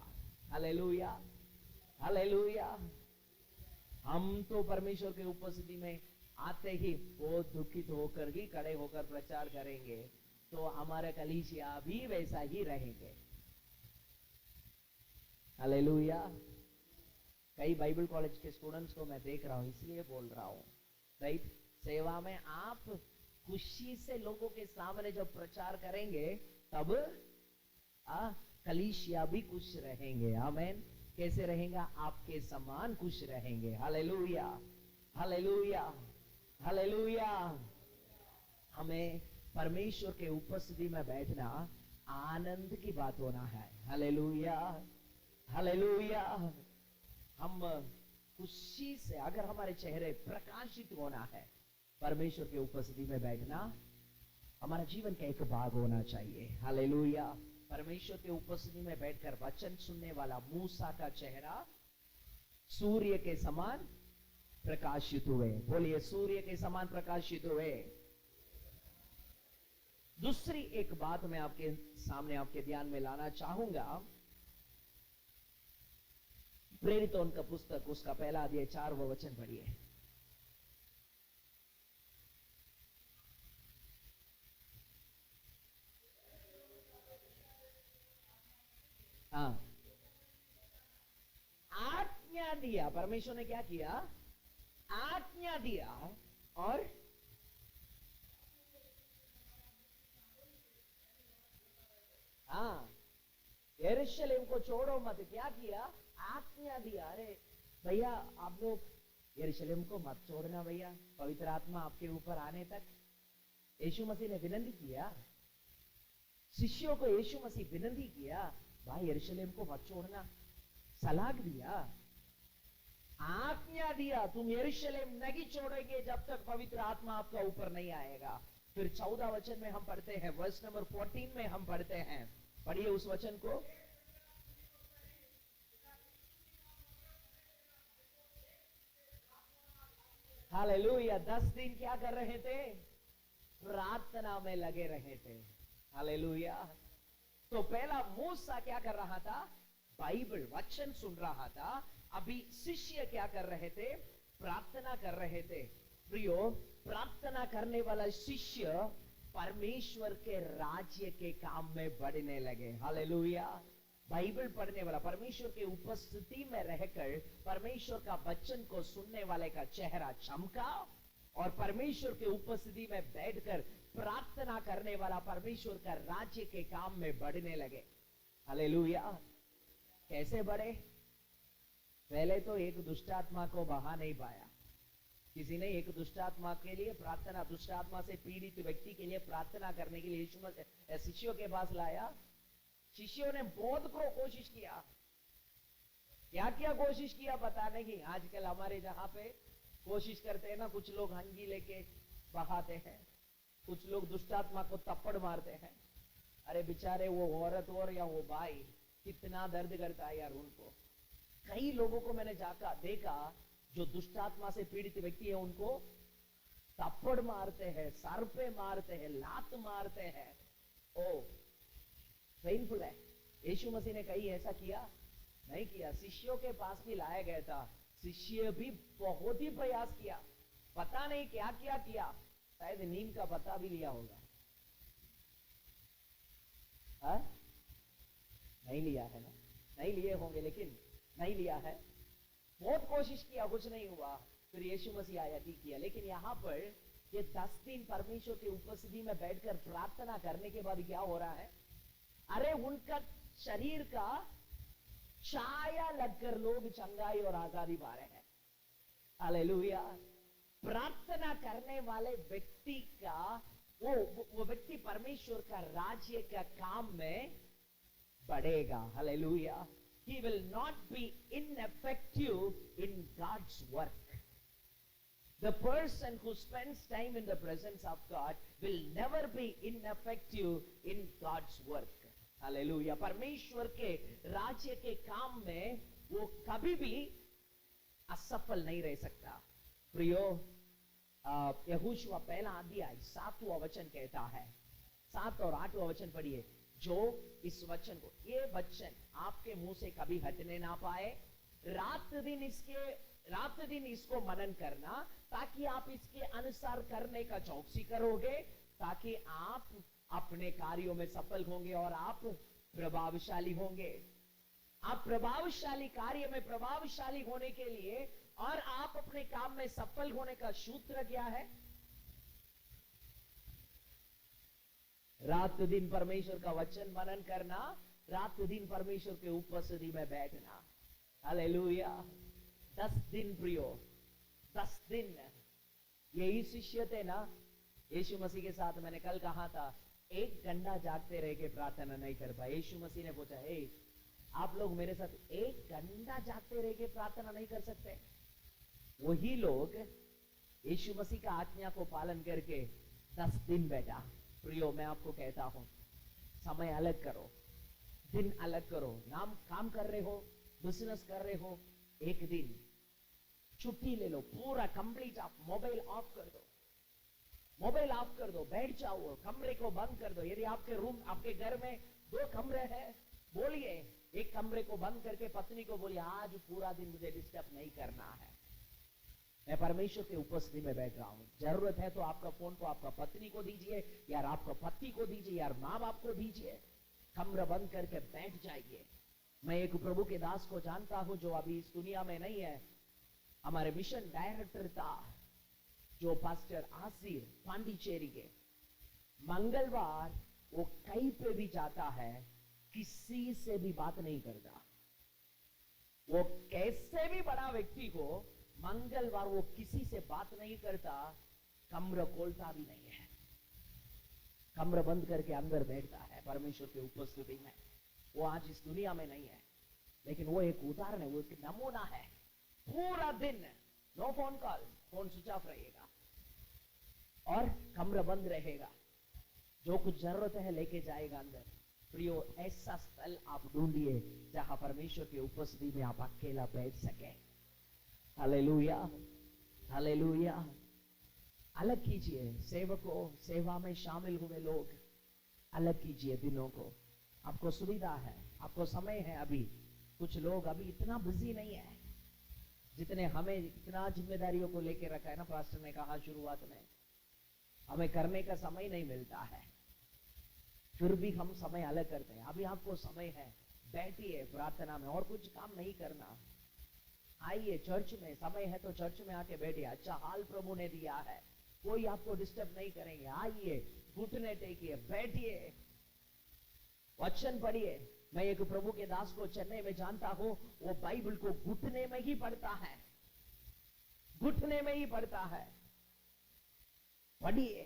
Hallelujah, hallelujah. हम तो परमेश्वर के उपस्थिति में आते ही वो दुखित होकर ही खड़े होकर प्रचार करेंगे, तो हमारे कलीसिया भी वैसा ही रहेंगे। हालेलुया। कई बाइबल कॉलेज के स्टूडेंट्स को मैं देख रहा हूं, इसलिए बोल रहा हूं। राइट। सेवा में आप खुशी से लोगों के सामने जब प्रचार करेंगे, तब कलीसिया भी खुश रहेंगे। आमीन। कैसे रहेगा? आपके समान खुश रहेंगे। Hallelujah, hallelujah, hallelujah. हमें परमेश्वर के उपस्थिति में बैठना आनंद की बात होना है। Hallelujah, hallelujah. हम खुशी से, अगर हमारे चेहरे प्रकाशित होना है, परमेश्वर के उपस्थिति में बैठना हमारा जीवन का एक भाग होना चाहिए। हालेलुया। परमेश्वर के उपस्थिति में बैठकर वचन सुनने वाला मूसा का चेहरा सूर्य के समान प्रकाशित हुए। बोलिए, सूर्य के समान प्रकाशित हुए। दूसरी एक बात मैं आपके सामने, आपके ध्यान में लाना चाहूंगा। प्रेरितों का पुस्तक, उसका पहला अध्याय 4वां वचन पढ़िए। हाँ, आज्ञा दिया। परमेश्वर ने क्या किया? आज्ञा दिया। और हाँ, यरूशलेम को छोड़ो मत। क्या किया? आज्ञा दिया। अरे भैया, आप लोग यरूशलेम को मत छोड़ना भैया, पवित्र आत्मा आपके ऊपर आने तक। यीशु मसीह ने विनती किया, शिष्यों को यीशु मसीह विनती किया, भाई यरूशलेम को मत छोड़ना। सलाह दिया, आज्ञा दिया, तुम यरूशलेम नहीं छोड़ोगे जब तक पवित्र आत्मा आपका ऊपर नहीं आएगा। फिर 14 वचन में हम पढ़ते हैं, वर्स नंबर 14 में हम पढ़ते हैं। पढ़िए उस वचन को। हालेलुया। 10 दिन क्या कर रहे थे? प्रार्थना में लगे रहे थे। हालेलुया। तो पहला मूसा क्या कर रहा था? बाइबल वचन सुन रहा था। अभी शिष्य क्या कर रहे थे? प्रार्थना कर रहे थे। प्रियो, प्रार्थना करने वाला शिष्य परमेश्वर के राज्य के काम में बढ़ने लगे। हालेलुया। बाइबल पढ़ने वाला, परमेश्वर के उपस्थिति में रहकर परमेश्वर का वचन को सुनने वाले का चेहरा चमका और परमेश्वर के उपस्थिति में बैठकर प्रार्थना करने वाला परमेश्वर का राज्य के काम में बढ़ने लगे। हालेलुया। कैसे बढ़े? पहले तो एक दुष्टात्मा को बहा नहीं पाया। किसी ने एक दुष्टात्मा के लिए प्रार्थना, दुष्टात्मा से पीड़ित व्यक्ति के लिए प्रार्थना करने के लिए यीशु मसीह शिष्यों के पास लाया। शिष्यों ने बहुत कोशिश किया। क्या क्या कोशिश किया पता नहीं। आजकल हमारे जहां पे कोशिश करते हैं ना, कुछ लोग हंगी लेके बहाते हैं, कुछ लोग दुष्टात्मा को थप्पड़ मारते हैं। अरे बेचारे वो औरत और या वो भाई कितना दर्द करता है यार उनको। कई लोगों को मैंने जाकर देखा जो दुष्टात्मा से पीड़ित व्यक्ति है, उनको थप्पड़ मारते हैं, सर पे मारते हैं, लात मारते हैं। ओ पेनफुल है। यीशु मसीह ने कहीं ऐसा किया नहीं किया। शिष्यों के पास भी लाया गया था, शिष्य भी बहुत ही प्रयास किया, पता नहीं क्या क्या किया। शायद नीम का पत्ता भी लिया होगा। हा? नहीं लिया है ना? नहीं लिए होंगे, लेकिन नहीं लिया है। बहुत कोशिश किया, कुछ नहीं हुआ। फिर यीशु मसीह आया, ठीक किया। लेकिन यहाँ पर ये 10 दिन परमेश्वर की उपस्थिति में बैठकर प्रार्थना करने के बाद क्या हो रहा है? अरे उनका शरीर का छाया लगकर लोग चंगाई और आजादी पा रहे हैं। हालेलुया। प्रार्थना करने वाले व्यक्ति का वो व्यक्ति परमेश्वर का राज्य का काम में बढ़ेगा। Hallelujah. He will not be ineffective in God's work. The person who spends time in the presence of God will never be ineffective in God's work. Hallelujah. परमेश्वर के राज्य के काम में वो कभी भी असफल नहीं रह सकता। प्रियो, यहोशुआ पहला अध्याय 7वां वचन कहता है, 7 और 8वां वचन पढ़िए। जो इस वचन को, ये वचन आपके मुंह से कभी हटने ना पाए, रात दिन इसको मनन करना, ताकि आप इसके अनुसार करने का चौकसी करोगे, ताकि आप अपने कार्यों में सफल होंगे और आप प्रभावशाली होंगे। आप प्रभावशाली कार्य में प्रभावशाली होने के लिए और आप अपने काम में सफल होने का सूत्र क्या है? रात दिन परमेश्वर का वचन मनन करना, रात दिन परमेश्वर के उपस्थिति में बैठना। हालेलुया। 10 दिन प्रियो, 10 दिन। यही शिष्य थे ना यीशु मसीह के साथ। मैंने कल कहा था 1 घंटा जागते रह के प्रार्थना नहीं कर पाए। यीशु मसीह ने पूछा, हे आप लोग मेरे साथ 1 घंटा जागते रह के प्रार्थना नहीं कर सकते? वही लोग यीशु मसीह का आज्ञा को पालन करके 10 दिन बैठा। प्रियो, मैं आपको कहता हूं, समय अलग करो, दिन अलग करो। नाम काम कर रहे हो, बिजनेस कर रहे हो, एक दिन छुट्टी ले लो, पूरा कंप्लीट। आप मोबाइल ऑफ कर दो, मोबाइल ऑफ कर दो, बैठ जाओ, कमरे को बंद कर दो। यदि आपके रूम, आपके घर में 2 कमरे हैं, बोलिए, एक कमरे को बंद करके पत्नी को बोलिए, आज पूरा दिन मुझे डिस्टर्ब नहीं करना है, मैं परमेश्वर के उपस्थिति में बैठ रहा हूं। जरूरत है तो आपका फोन को आपका पत्नी को दीजिए, यार आपका पति को दीजिए, यार माँ बाप को दीजिए, कमरा बंद करके बैठ जाइए। मैं एक प्रभु के दास को जानता हूं जो अभी इस दुनिया में नहीं है, हमारे मिशन डायरेक्टर था, जो पास्टर आसिर पांडिचेरी के। मंगलवार वो कहीं पे भी जाता है, किसी से भी बात नहीं करता। वो कैसे भी बड़ा व्यक्ति हो, मंगलवार वो किसी से बात नहीं करता, कमरा खोलता भी नहीं है, कमरा बंद करके अंदर बैठता है परमेश्वर की उपस्थिति में। वो आज इस दुनिया में नहीं है, लेकिन वो एक उदाहरण है, वो एक नमूना है। पूरा दिन no phone call, phone switch off रहेगा और कमरा बंद रहेगा, जो कुछ जरूरत है लेके जाएगा अंदर। प्रियो, ऐसा स्थल आप ढूंढिए जहां परमेश्वर की उपस्थिति में आप अकेला बैठ सके। Hallelujah, hallelujah. अलग कीजिए सेवकों, सेवा में शामिल हुए लोग, अलग कीजिए दिनों को। आपको सुविधा है, आपको समय है। अभी कुछ लोग अभी इतना बिजी नहीं है जितने हमें, इतना जिम्मेदारियों को लेकर रखा है ना। पास्टर ने कहा शुरुआत में, हमें करने का समय नहीं मिलता है, फिर भी हम समय अलग करते हैं। अभी आपको समय है, बैठिए प्रार्थना में, और कुछ काम नहीं करना। आइए चर्च में, समय है तो चर्च में आके बैठिए। अच्छा हाल प्रभु ने दिया है, कोई आपको डिस्टर्ब नहीं करेंगे। आइए, घुटने टेकिए, बैठिए, वचन पढ़िए। मैं एक प्रभु के दास को चेन्नई में जानता हूं, वो बाइबल को घुटने में ही पढ़ता है, घुटने में ही पढ़ता है। पढ़िए।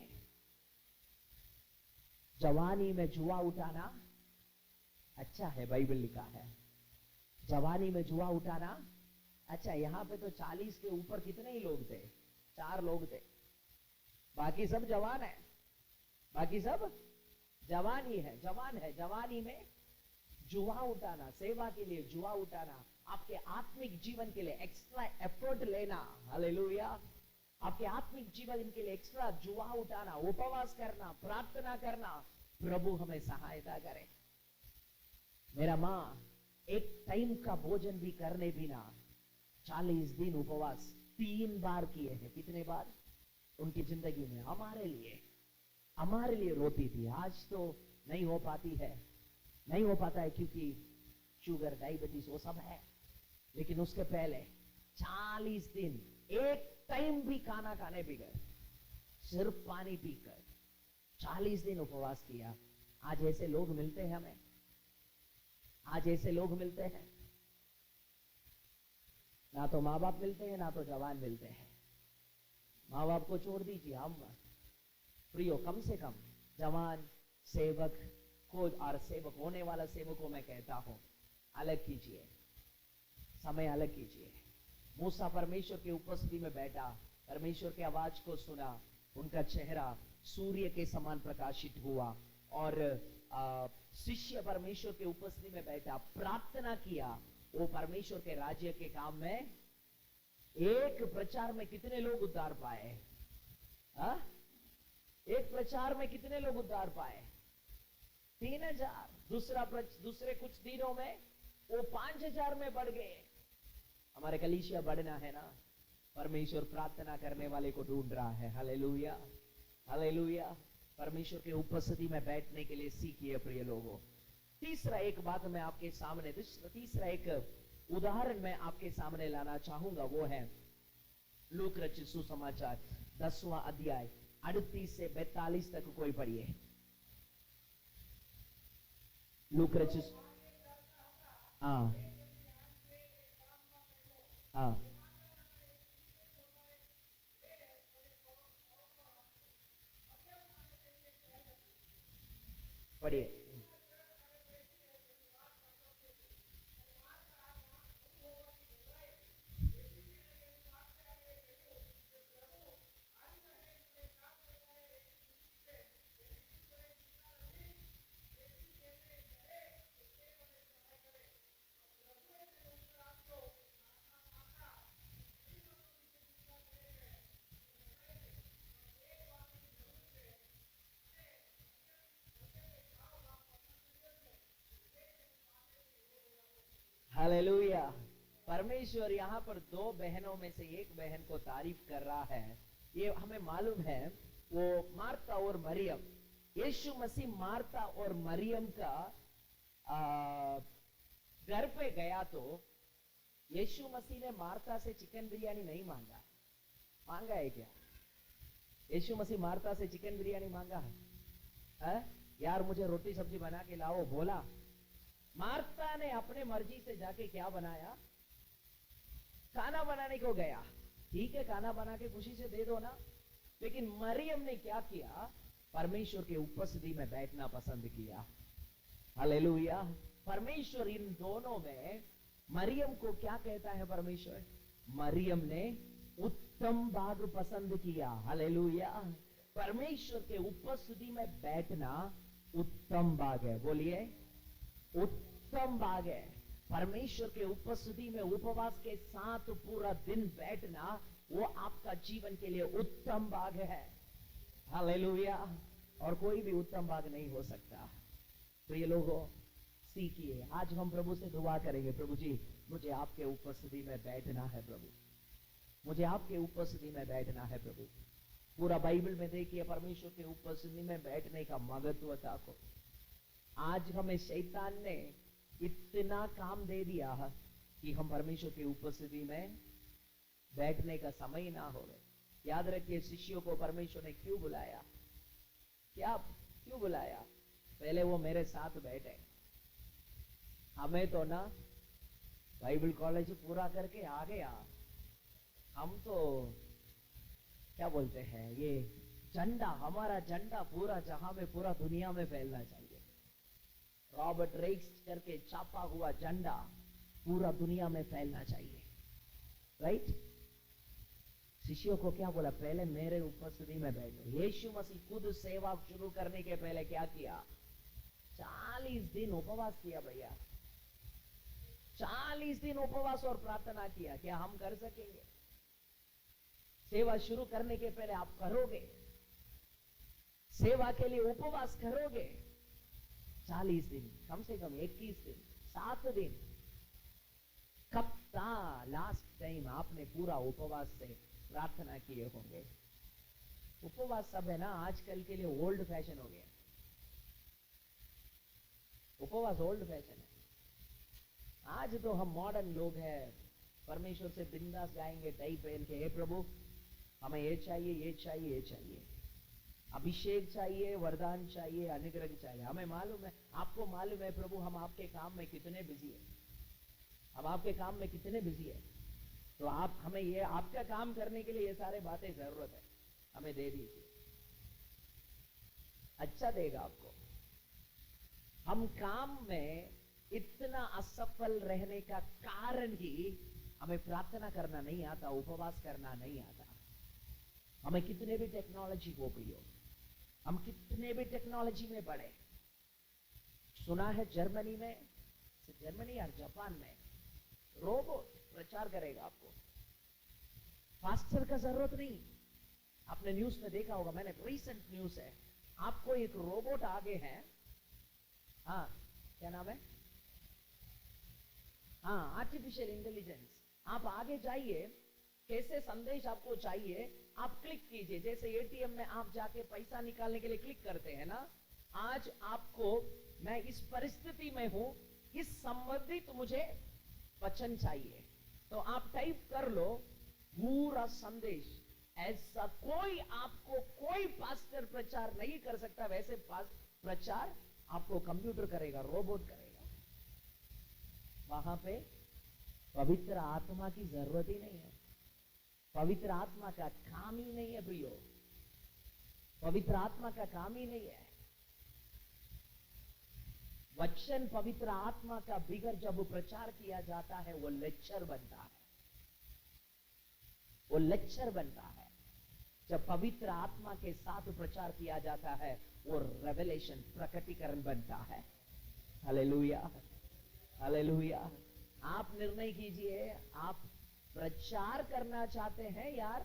जवानी में जुआ उठाना अच्छा है, बाइबल लिखा है। जवानी में जुआ उठाना अच्छा। यहां पे तो 40 के ऊपर कितने ही लोग थे? 4 लोग थे, बाकी सब जवान है, बाकी सब जवान ही है, जवान है। जवानी में जुआ उठाना, सेवा के लिए जुआ उठाना, आपके आत्मिक जीवन के लिए एक्स्ट्रा एफर्ट लेना, हालेलुया, आपके आत्मिक जीवन के लिए एक्स्ट्रा जुआ उठाना, उपवास करना, प्रार्थना करना। प्रभु हमें सहायता करे। मेरा मां एक टाइम का भोजन भी करने बिना 40 दिन उपवास 3 बार किए हैं। कितने बार उनकी जिंदगी में? हमारे लिए रोती थी। आज तो नहीं हो पाती है, नहीं हो पाता है, क्योंकि शुगर, डायबिटीज वो सब है। लेकिन उसके पहले 40 दिन एक टाइम भी खाना खाने बगैर, सिर्फ पानी पीकर 40 दिन उपवास किया। आज ऐसे लोग मिलते हैं हमें? आज ऐसे लोग मिलते हैं? ना तो माँ बाप मिलते हैं, ना तो जवान मिलते हैं। माँ बाप को छोड़ दीजिए, हम प्रियो कम से कम जवान सेवक को और सेवक होने वाला सेवक को मैं कहता हूं, अलग कीजिए, समय अलग कीजिए। मूसा परमेश्वर की उपस्थिति में बैठा, परमेश्वर की आवाज को सुना, उनका चेहरा सूर्य के समान प्रकाशित हुआ। और शिष्य परमेश्वर के उपस्थिति में बैठा, प्रार्थना किया। वो परमेश्वर के राज्य के काम में एक प्रचार में कितने लोग उद्धार पाए? एक प्रचार में कितने लोग उद्धार पाए? 3000। दूसरे कुछ दिनों में वो 5000 में बढ़ गए। हमारे कलीसिया बढ़ना है ना। परमेश्वर प्रार्थना करने वाले को ढूंढ रहा है। Hallelujah, hallelujah. परमेश्वर के उपस्थिति में बैठने के लिए सीखिए प्रिय लोगों। तीसरा एक बात मैं आपके सामने, तीसरा एक उदाहरण मैं आपके सामने लाना चाहूंगा, वो है लूक रचित सुसमाचार 10वां अध्याय 38 से 42 तक। कोई पढ़िए। लूक रचित, हाँ हाँ, पढ़िए। हालेलुया। परमेश्वर यहाँ पर 2 बहनों में से एक बहन को तारीफ कर रहा है। ये हमें मालूम है, वो मार्ता और मरियम। यीशु मसीह मार्ता और मरियम का घर पे गया तो यीशु मसीह ने मार्ता से चिकन बिरयानी नहीं मांगा। मांगा है क्या? यीशु मसीह मार्ता से चिकन बिरयानी मांगा है? यार मुझे रोटी सब्जी बना के लाओ बोला? मार्ता ने अपने मर्जी से जाके क्या बनाया? खाना बनाने को गया। ठीक है, खाना बना के खुशी से दे दो ना। लेकिन मरियम ने क्या किया? परमेश्वर के उपस्थिति में बैठना पसंद किया। हालेलुया। परमेश्वर इन दोनों में, मरियम को क्या कहता है परमेश्वर? मरियम ने उत्तम भाग पसंद किया। हालेलुया। परमेश्वर के उपस्थिति में बैठना उत्तम भाग है। बोलिए, उत्तम भाग है। परमेश्वर के उपस्थिति में उपवास के साथ पूरा दिन बैठना, वो आपका जीवन के लिए उत्तम भाग है। हालेलुया। और कोई भी उत्तम भाग नहीं हो सकता। प्रिय लोगों, सीखिए। आज हम प्रभु से दुआ करेंगे, प्रभु जी मुझे आपके उपस्थिति में बैठना है प्रभु, मुझे आपके उपस्थिति में बैठना है प्रभु। पूरा बाइबल में देखिए परमेश्वर के उपस्थिति में बैठने का महत्व था को। आज हमें शैतान ने इतना काम दे दिया कि हम परमेश्वर की उपस्थिति में बैठने का समय ना हो गए। याद रखिए, शिष्यों को परमेश्वर ने क्यों बुलाया, क्या क्यों बुलाया? पहले वो मेरे साथ बैठे। हमें तो ना बाइबल कॉलेज पूरा करके आ गया, हम तो क्या बोलते हैं, ये झंडा, हमारा झंडा पूरा जहां में, पूरा दुनिया में फैलना चाहिए। रॉबर्ट रेक्स करके छापा हुआ झंडा पूरा दुनिया में फैलना चाहिए, राइट? शिष्यों को क्या बोला? पहले मेरे उपस्थिति में बैठो। यीशु मसीह खुद सेवा शुरू करने के पहले क्या किया? 40 दिन उपवास किया भैया, 40 दिन उपवास और प्रार्थना किया। क्या हम कर सकेंगे? सेवा शुरू करने के पहले आप करोगे? सेवा के लिए उपवास करोगे? 40 दिन, कम से कम 21 दिन, 7 दिन। कब था लास्ट टाइम आपने पूरा उपवास से प्रार्थना किए होंगे? उपवास सब है ना आजकल के लिए ओल्ड फैशन हो गया। उपवास ओल्ड फैशन है। आज तो हम मॉडर्न लोग हैं, परमेश्वर से बिंदास गाएंगे टाई पहन के, हे प्रभु हमें ये चाहिए, ये चाहिए, ये चाहिए, अभिषेक चाहिए, वरदान चाहिए, अनुग्रह चाहिए। हमें मालूम है, आपको मालूम है प्रभु हम आपके काम में कितने बिजी है, हम आपके काम में कितने बिजी है। तो आप हमें ये आपका काम करने के लिए ये सारे बातें जरूरत है, हमें दे दीजिए, अच्छा देगा आपको। हम काम में इतना असफल रहने का कारण ही हमें प्रार्थना करना नहीं आता, उपवास करना नहीं आता। हमें कितने भी टेक्नोलॉजी को उपयोग, हम कितने भी टेक्नोलॉजी में बढ़े। सुना है जर्मनी में, जर्मनी या जापान में रोबोट प्रचार करेगा आपको, पास्टर का जरूरत नहीं। आपने न्यूज में देखा होगा, मैंने रीसेंट न्यूज है, आपको एक रोबोट आगे है, हाँ क्या नाम है, हाँ आर्टिफिशियल इंटेलिजेंस। आप आगे जाइए, कैसे संदेश आपको चाहिए आप क्लिक कीजिए। जैसे एटीएम में आप जाके पैसा निकालने के लिए क्लिक करते हैं ना, आज आपको मैं इस परिस्थिति में हूं, इस संबंधित मुझे वचन चाहिए, तो आप टाइप कर लो पूरा संदेश। ऐसा कोई आपको कोई पास्टर प्रचार नहीं कर सकता, वैसे प्रचार आपको कंप्यूटर करेगा, रोबोट करेगा। वहां पे पवित्र आत्मा की जरूरत ही नहीं है, पवित्र आत्मा का काम ही नहीं है प्रियो, पवित्र आत्मा का काम ही नहीं है। वचन पवित्र आत्मा का बिगर जब प्रचार किया जाता है वो लेक्चर बनता है, वो लेक्चर बनता है। जब पवित्र आत्मा के साथ प्रचार किया जाता है वो रेवलेशन, प्रकटीकरण बनता है। Hallelujah, hallelujah. आप निर्णय कीजिए, आप प्रचार करना चाहते हैं यार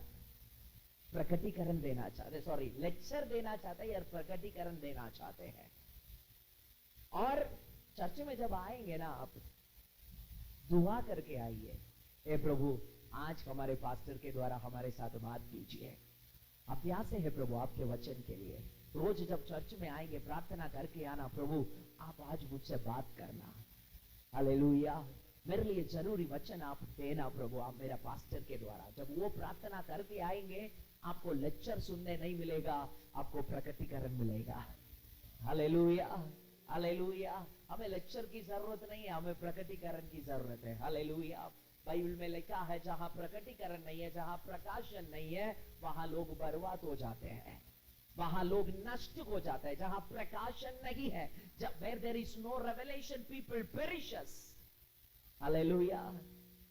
प्रकटीकरण देना चाहते, सॉरी लेक्चर देना चाहते हैं यार प्रकटीकरण देना चाहते हैं। और चर्च में जब आएंगे ना, आप दुआ करके आइए, हे प्रभु आज हमारे पास्टर के द्वारा हमारे साथ बात कीजिए। अभ्यास है प्रभु आपके वचन के लिए, रोज जब चर्च में आएंगे प्रार्थना करके आना, प्रभु आप आज मुझसे बात करना। हालेलुया, मेरे लिए जरूरी वचन आप देना प्रभु, आप मेरा पास्टर के द्वारा। जब वो प्रार्थना करके आएंगे आपको लेक्चर सुनने नहीं मिलेगा, आपको प्रकटीकरण मिलेगा। Hallelujah, hallelujah. हमें लेक्चर की जरूरत नहीं है, हमें प्रकटीकरण की जरूरत है। हालेलुया। बाइबल में लिखा है जहां प्रकटीकरण नहीं है, जहां प्रकाशन नहीं है, वहां लोग बर्बाद हो जाते हैं, वहां लोग नष्ट हो जाते हैं। जहां प्रकाशन नहीं है, जब where there is no revelation people perishes. Hallelujah.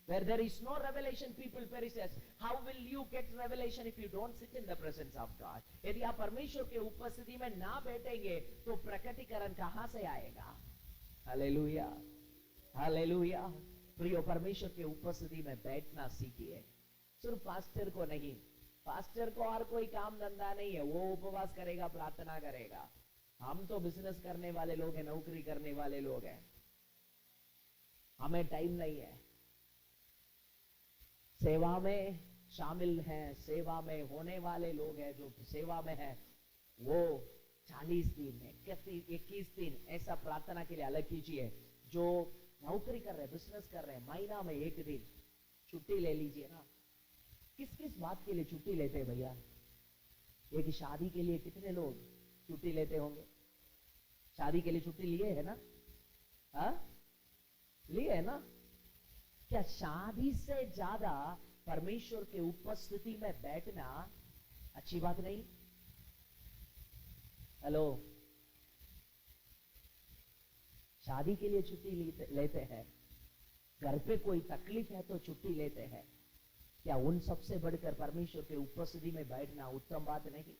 Where there is no revelation people perishes. How will you get revelation if you don't sit in the presence of God? यदि आप परमेश्वर के उपस्थिति में ना बैठेंगे तो प्रकटीकरण कहां से आएगा? Hallelujah, hallelujah. प्रियो, परमेश्वर के उपस्थिति में बैठना सीखिए। सिर्फ पास्टर को नहीं, पास्टर को और कोई काम धंधा नहीं है, वो उपवास करेगा, प्रार्थना करेगा। हम तो बिजनेस करने वाले लोग हैं, नौकरी करने वाले लोग हैं, हमें टाइम नहीं है। सेवा में शामिल हैं, सेवा में होने वाले लोग हैं, जो सेवा में है वो 40 दिन 21 दिन ऐसा प्रार्थना के लिए अलग कीजिए। जो नौकरी कर रहे हैं, बिजनेस कर रहे हैं, महीना में एक दिन छुट्टी ले लीजिए ना। किस किस बात के लिए छुट्टी लेते हैं भैया? एक शादी के लिए कितने लोग छुट्टी लेते होंगे? शादी के लिए छुट्टी लिए है ना? हाँ, लिए है ना? क्या शादी से ज्यादा परमेश्वर के उपस्थिति में बैठना अच्छी बात नहीं? हेलो, शादी के लिए छुट्टी लेते हैं, घर पे कोई तकलीफ है तो छुट्टी लेते हैं। क्या उन सबसे बढ़कर परमेश्वर के उपस्थिति में बैठना उत्तम बात नहीं?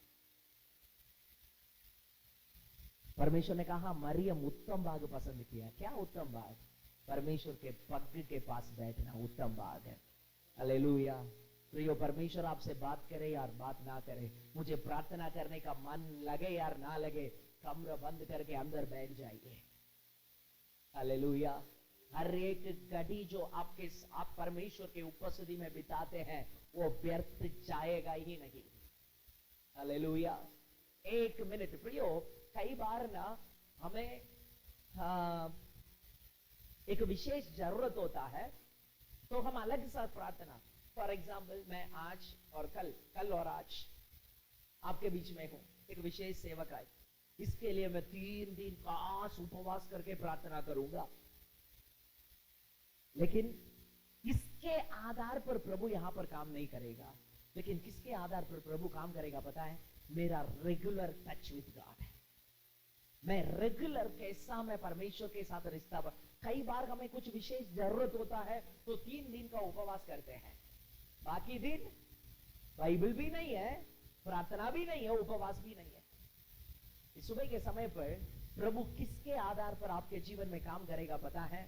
परमेश्वर ने कहा मरियम उत्तम भाग पसंद किया। क्या उत्तम भाग? परमेश्वर के पग के पास बैठना उत्तम भाग है। हालेलुया। प्रियो, परमेश्वर आपसे बात करे यार बात ना करे, मुझे प्रार्थना करने का मन लगे यार ना लगे, कमरा बंद करके अंदर बैठ जाइए। हालेलुया। हर एक घड़ी जो आप परमेश्वर के उपस्थिति में बिताते हैं वो व्यर्थ जाएगा ही नहीं। हालेलुया। एक मिनट प्रियो, कई बार ना हमें एक विशेष जरूरत होता है तो हम अलग सा प्रार्थना, फॉर एग्जाम्पल मैं आज और कल और आज आपके बीच में हूं, एक विशेष सेवक आई, इसके लिए मैं 3 दिन खास उपवास करके प्रार्थना करूंगा। लेकिन इसके आधार पर प्रभु यहां पर काम नहीं करेगा। लेकिन किसके आधार पर प्रभु काम करेगा पता है? मेरा रेगुलर टच विद गॉड है। मैं रेगुलर कैसा मैं परमेश्वर के साथ रिश्ता। कई बार हमें कुछ विशेष जरूरत होता है तो 3 दिन का उपवास करते हैं, बाकी दिन बाइबल भी नहीं है, प्रार्थना भी नहीं है, उपवास भी नहीं है। इस सुबह के समय पर प्रभु किसके आधार पर आपके जीवन में काम करेगा पता है?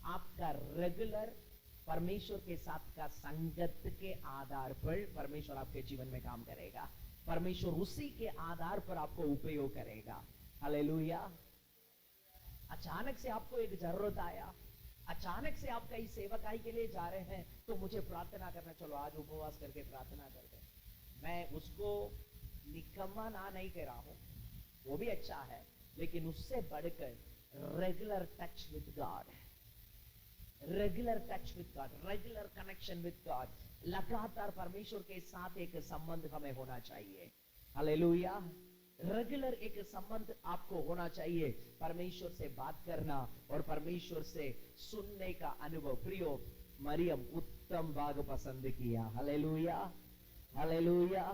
आपका रेगुलर परमेश्वर के साथ का संगत के आधार पर परमेश्वर आपके जीवन में काम करेगा। परमेश्वर उसी के आधार पर आपको उपयोग करेगा। हालेलुया। अचानक से आपको एक जरूरत आया, अचानक से आप कहीं सेवकाई के लिए जा रहे हैं तो मुझे प्रार्थना करना, चलो आज उपवास करके प्रार्थना करते हैं। मैं उसको निकम्मा ना नहीं कह रहा हूं, वो भी अच्छा है, लेकिन उससे बढ़कर regular touch with God, regular touch with God, regular connection with God, लगातार परमेश्वर के साथ एक संबंध हमें होना चाहिए। हालेलुया। रेगुलर एक संबंध आपको होना चाहिए, परमेश्वर से बात करना और परमेश्वर से सुनने का अनुभव। प्रियो, मरियम उत्तम भाग पसंद किया। Hallelujah, hallelujah.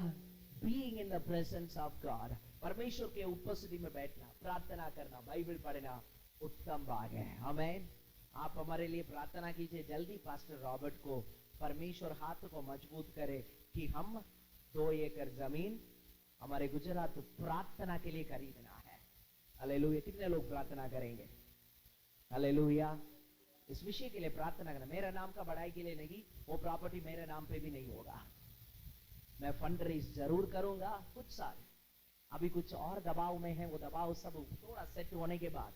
Being in the presence of God, परमेश्वर के उपस्थिति में बैठना, प्रार्थना करना, बाइबल पढ़ना उत्तम भाग है। आमीन। आप हमारे लिए प्रार्थना कीजिए जल्दी, पास्टर रॉबर्ट को परमेश्वर हाथ को मजबूत करे कि हम 2 एकड़ जमीन हमारे गुजरात प्रार्थना के लिए खरीदना है। हालेलुया। कितने लोग प्रार्थना करेंगे? हालेलुया। इस विषय के लिए प्रार्थना करना, मेरा नाम का बढ़ाई के लिए नहीं, वो प्रॉपर्टी मेरे नाम पे भी नहीं होगा। मैं फंड रेज जरूर करूंगा कुछ साल, अभी कुछ और दबाव में है, वो दबाव सब थोड़ा सेट होने के बाद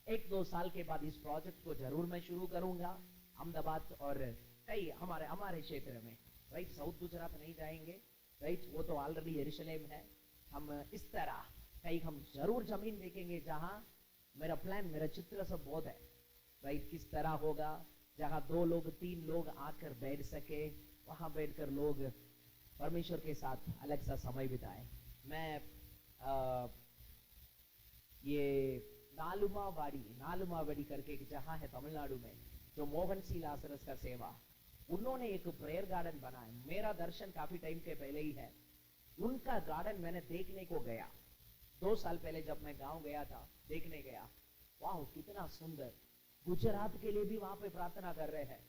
1-2 साल के बाद इस प्रोजेक्ट को जरूर मैं शुरू करूंगा। अहमदाबाद और कई हमारे क्षेत्र में, राइट, साउथ गुजरात नहीं जाएंगे, राइट, वो तो ऑलरेडी यरूशलेम है। हम इस तरह कहीं हम जरूर जमीन देखेंगे जहां मेरा प्लान, मेरा चित्र सब बहुत है, राइट, किस तरह होगा, जहां 2 लोग 3 लोग आकर बैठ सके, वहां बैठकर लोग परमेश्वर के साथ अलग सा समय बिताए। मैं ये नालुमावाड़ी करके एक जहां है तमिलनाडु में, जो मोहन सी लासरस का सेवा, उन्होंने एक प्रेयर गार्डन बनाया। मेरा दर्शन काफी टाइम के पहले ही है, उनका गार्डन मैंने देखने को गया 2 साल पहले, जब मैं गांव गया था देखने गया। वाह, कितना सुंदर। गुजरात के लिए भी वहां पे प्रार्थना कर रहे हैं।